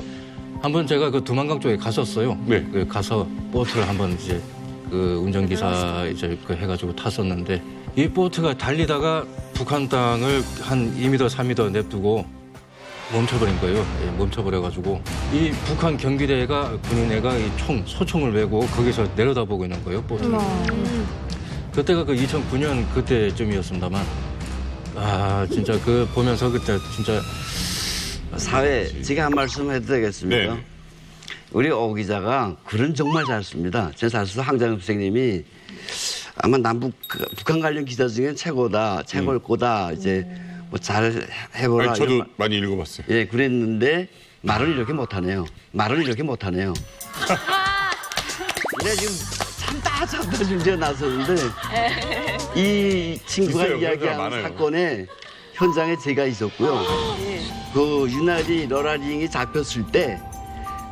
한번 제가 그 두만강 쪽에 갔었어요. 그 가서 보트를 한번 이제 그 운전기사 이제 그 해가지고 탔었는데 이 보트가 달리다가 북한 땅을 한 2m, 3m 냅두고 멈춰버린 거예요. 멈춰버려가지고 이 북한 경비대가 군인애가 이 소총을 메고 거기서 내려다보고 있는 거예요, 보트를. 그때가 그 2009년 그때쯤이었습니다만 진짜 그 보면서 그때 진짜 사회 제가 한 말씀 해도 되겠습니까? 네. 우리 오 기자가 글은 정말 잘 씁니다. 제가 잘 써서 황장엽 선생님이 아마 북한 관련 기자 중에 최고다, 최고일 거다 이제 뭐 잘 해보라. 아니, 저도 많이 읽어봤어요. 예, 그랬는데 말을 이렇게 못하네요. 내가 지금 참 다 잡다 문제가 나섰는데 이 친구가 있어요, 그런 사람 이야기한 많아요. 사건에 현장에 제가 있었고요. 그 유나리 러라링이 잡혔을 때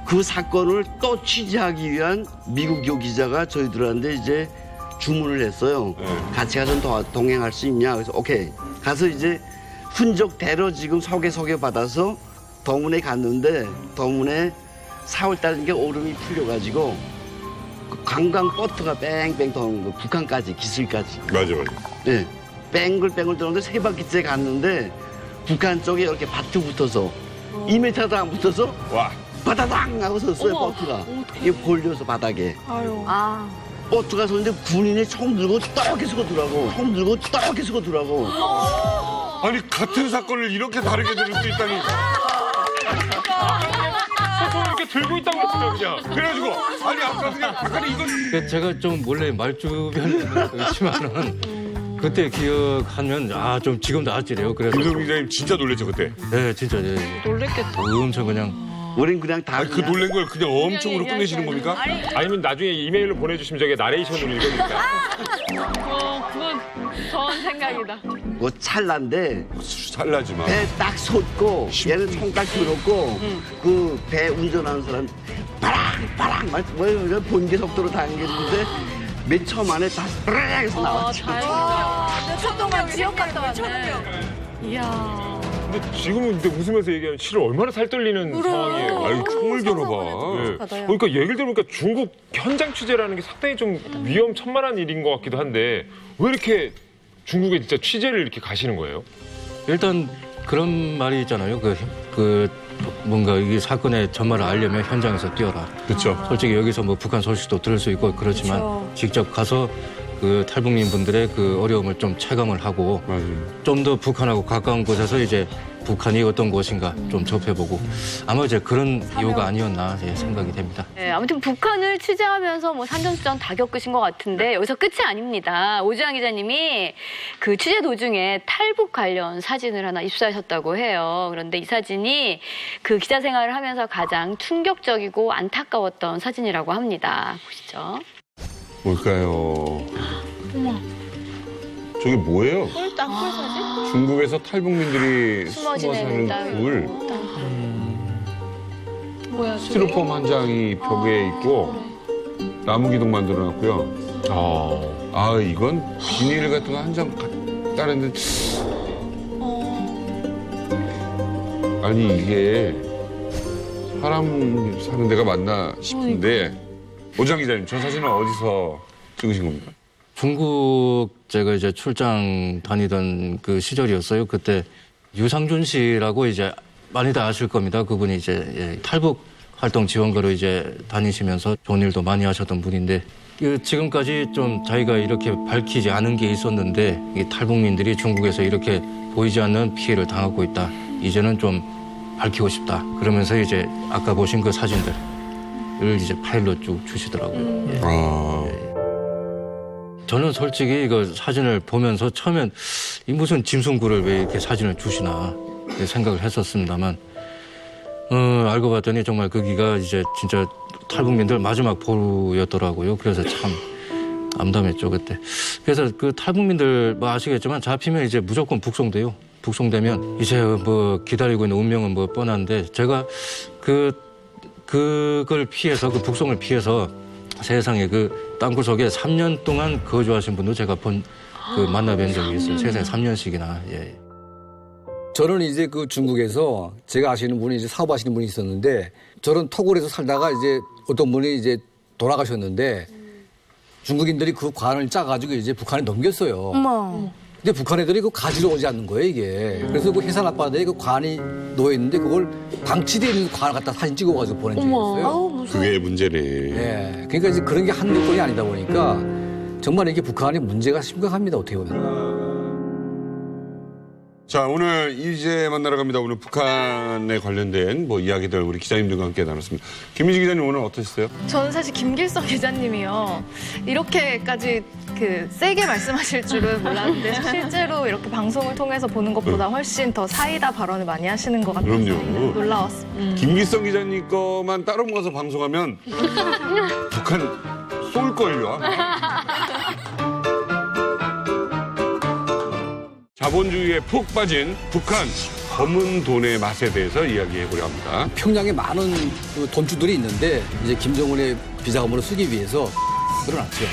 그 사건을 또 취재하기 위한 미국요 기자가 저희들한테 이제 주문을 했어요. 같이 가서 동행할 수 있냐? 그래서 오케이. 가서 이제 흔적 대로 지금 소개 받아서 더문에 갔는데 더문에 4월달인게 오름이 풀려가지고 그 관광 보트가 뺑뺑 도는 거 북한까지 기슬까지. 맞아. 네, 뺑글뺑글 도는데 3바퀴째 갔는데 북한 쪽에 이렇게 밭이 붙어서 2m도 안 붙어서 와. 바다당 하고 섰어요. 보트가. 이게 볼려서 바닥에. 보트가 섰는데 군인이 총 들고 떡 해서 더라고. 총 들고 떡 해서 더라고. 아니 같은 사건을 이렇게 다르게 들을 수 있다니. 손을 이렇게 들고 있다고 했어요, 그냥. 그래가지고 아니 아까 그냥 아까 이건 제가 좀 원래 말주변이 있지만은 그때 기억하면 좀 지금도 아찔해요. 그래서 김성민 기자님 진짜 놀랬죠 그때. 네, 진짜 네. 놀랬겠다. 엄청 그냥. 우린 그냥 다. 그 놀란 걸 그냥 엄청으로 끝내시는 겁니까? 아니면 나중에 이메일로 보내주시면 저게 나레이션으로 읽어드릴까요? 그건 좋은 생각이다. 뭐 찰나인데 찰나지 마. 배 딱 솟고 얘는 총 딱 들었고 그 배 운전하는 사람 바랑 뭐 번개 속도로 당겼는데 몇 초 만에 다 브레에서 나왔죠. 몇초 동안 지역 갔다 왔네. 이야. 근데 지금은 근데 웃으면서 얘기하면 실은 얼마나 살떨리는 상황이에요. 아유 총을 겨뤄봐. 그러니까 얘기를 들어보니까 중국 현장 취재라는 게 상당히 좀 위험천만한 일인 것 같기도 한데 왜 이렇게 중국에 진짜 취재를 이렇게 가시는 거예요? 일단 그런 말이 있잖아요. 그 뭔가 이 사건의 전말을 알려면 현장에서 뛰어라. 그렇죠. 솔직히 여기서 뭐 북한 소식도 들을 수 있고 그렇지만 직접 가서 그 탈북민 분들의 그 어려움을 좀 체감을 하고 좀 더 북한하고 가까운 곳에서 이제 북한이 어떤 곳인가 좀 접해보고 아마 이제 그런 이유가 아니었나 생각이 됩니다. 네, 아무튼 북한을 취재하면서 뭐 산전수전 다 겪으신 것 같은데 여기서 끝이 아닙니다. 오주환 기자님이 그 취재 도중에 탈북 관련 사진을 하나 입수하셨다고 해요. 그런데 이 사진이 그 기자 생활을 하면서 가장 충격적이고 안타까웠던 사진이라고 합니다. 보시죠. 뭘까요? 어머. 저게 뭐예요? 땅굴 사진? 중국에서 탈북민들이 숨어 숨어 지내는 사는 굴. 뭐야, 스티로폼 한 장이 벽에 있고 나무 기둥 만들어놨고요. 이건 비닐 같은 거 한 장 따는데 아니 이게 사람 사는 데가 맞나 싶은데 오장 기자님 저 사진은 어디서 찍으신 겁니까? 중국 제가 이제 출장 다니던 그 시절이었어요. 그때 유상준 씨라고 이제 많이들 아실 겁니다. 그분이 이제 탈북 활동 지원가로 이제 다니시면서 좋은 일도 많이 하셨던 분인데 지금까지 좀 자기가 이렇게 밝히지 않은 게 있었는데 이 탈북민들이 중국에서 이렇게 보이지 않는 피해를 당하고 있다. 이제는 좀 밝히고 싶다. 그러면서 이제 아까 보신 그 사진들을 이제 파일로 쭉 주시더라고요. 저는 솔직히 이거 사진을 보면서 처음엔 이 무슨 짐승굴을 왜 이렇게 사진을 주시나 생각을 했었습니다만 알고 봤더니 정말 거기가 이제 진짜 탈북민들 마지막 보루였더라고요. 그래서 참 암담했죠 그때. 그래서 그 탈북민들 뭐 아시겠지만 잡히면 이제 무조건 북송돼요. 북송되면 이제 뭐 기다리고 있는 운명은 뭐 뻔한데 제가 그걸 피해서 그 북송을 피해서 세상에 그 땅굴 속에 3년 동안 거주하신 분도 제가 만나뵌 적이 있어요. 세상에 3년씩이나. 예. 저는 이제 그 중국에서 제가 아시는 분이 이제 사업하시는 분이 있었는데 저는 토굴에서 살다가 이제 어떤 분이 이제 돌아가셨는데 중국인들이 그 관을 짜가지고 이제 북한에 넘겼어요. 근데 북한 애들이 그 가지러 오지 않는 거예요, 이게. 그래서 그 해산 앞바다에 그 관이 놓여있는데 그걸 방치되어 있는 관을 갖다 사진 찍어가지고 보낸 적이 있어요. 그게 문제네. 예. 그러니까 이제 그런 게 한두 건이 아니다 보니까 정말 이게 북한이 문제가 심각합니다, 어떻게 보면. 자, 오늘 이제 만나러 갑니다. 오늘 북한에 관련된 뭐 이야기들 우리 기자님들과 함께 나눴습니다. 김민지 기자님 오늘 어떠셨어요? 저는 사실 김길성 기자님이요. 이렇게까지 그 세게 말씀하실 줄은 몰랐는데 실제로 이렇게 방송을 통해서 보는 것보다 훨씬 더 사이다 발언을 많이 하시는 것 같아서 그럼요. 놀라웠습니다. 김기성 기자님 거만 따로 모아서 방송하면 북한 쏠걸요. 자본주의에 푹 빠진 북한 검은 돈의 맛에 대해서 이야기해보려 합니다. 평양에 많은 그 돈주들이 있는데 이제 김정은의 비자금으로 쓰기 위해서 늘어났죠.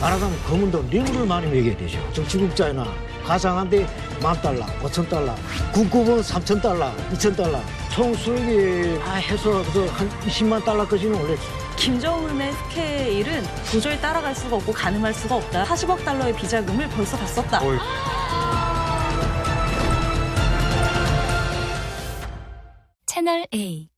말하자면 검은 돈 리무를 많이 먹여야 되죠. 정치국자나 가상한데 $10,000, $5,000, 국급은 $3,000, $2,000, 총 수익이 다 해서 한 $200,000 까지는 올렸죠. 김정은의 스케일은 도저히 따라갈 수가 없고 가늠할 수가 없다. $40억 달러의 비자금을 벌써 다 썼다. 채널 A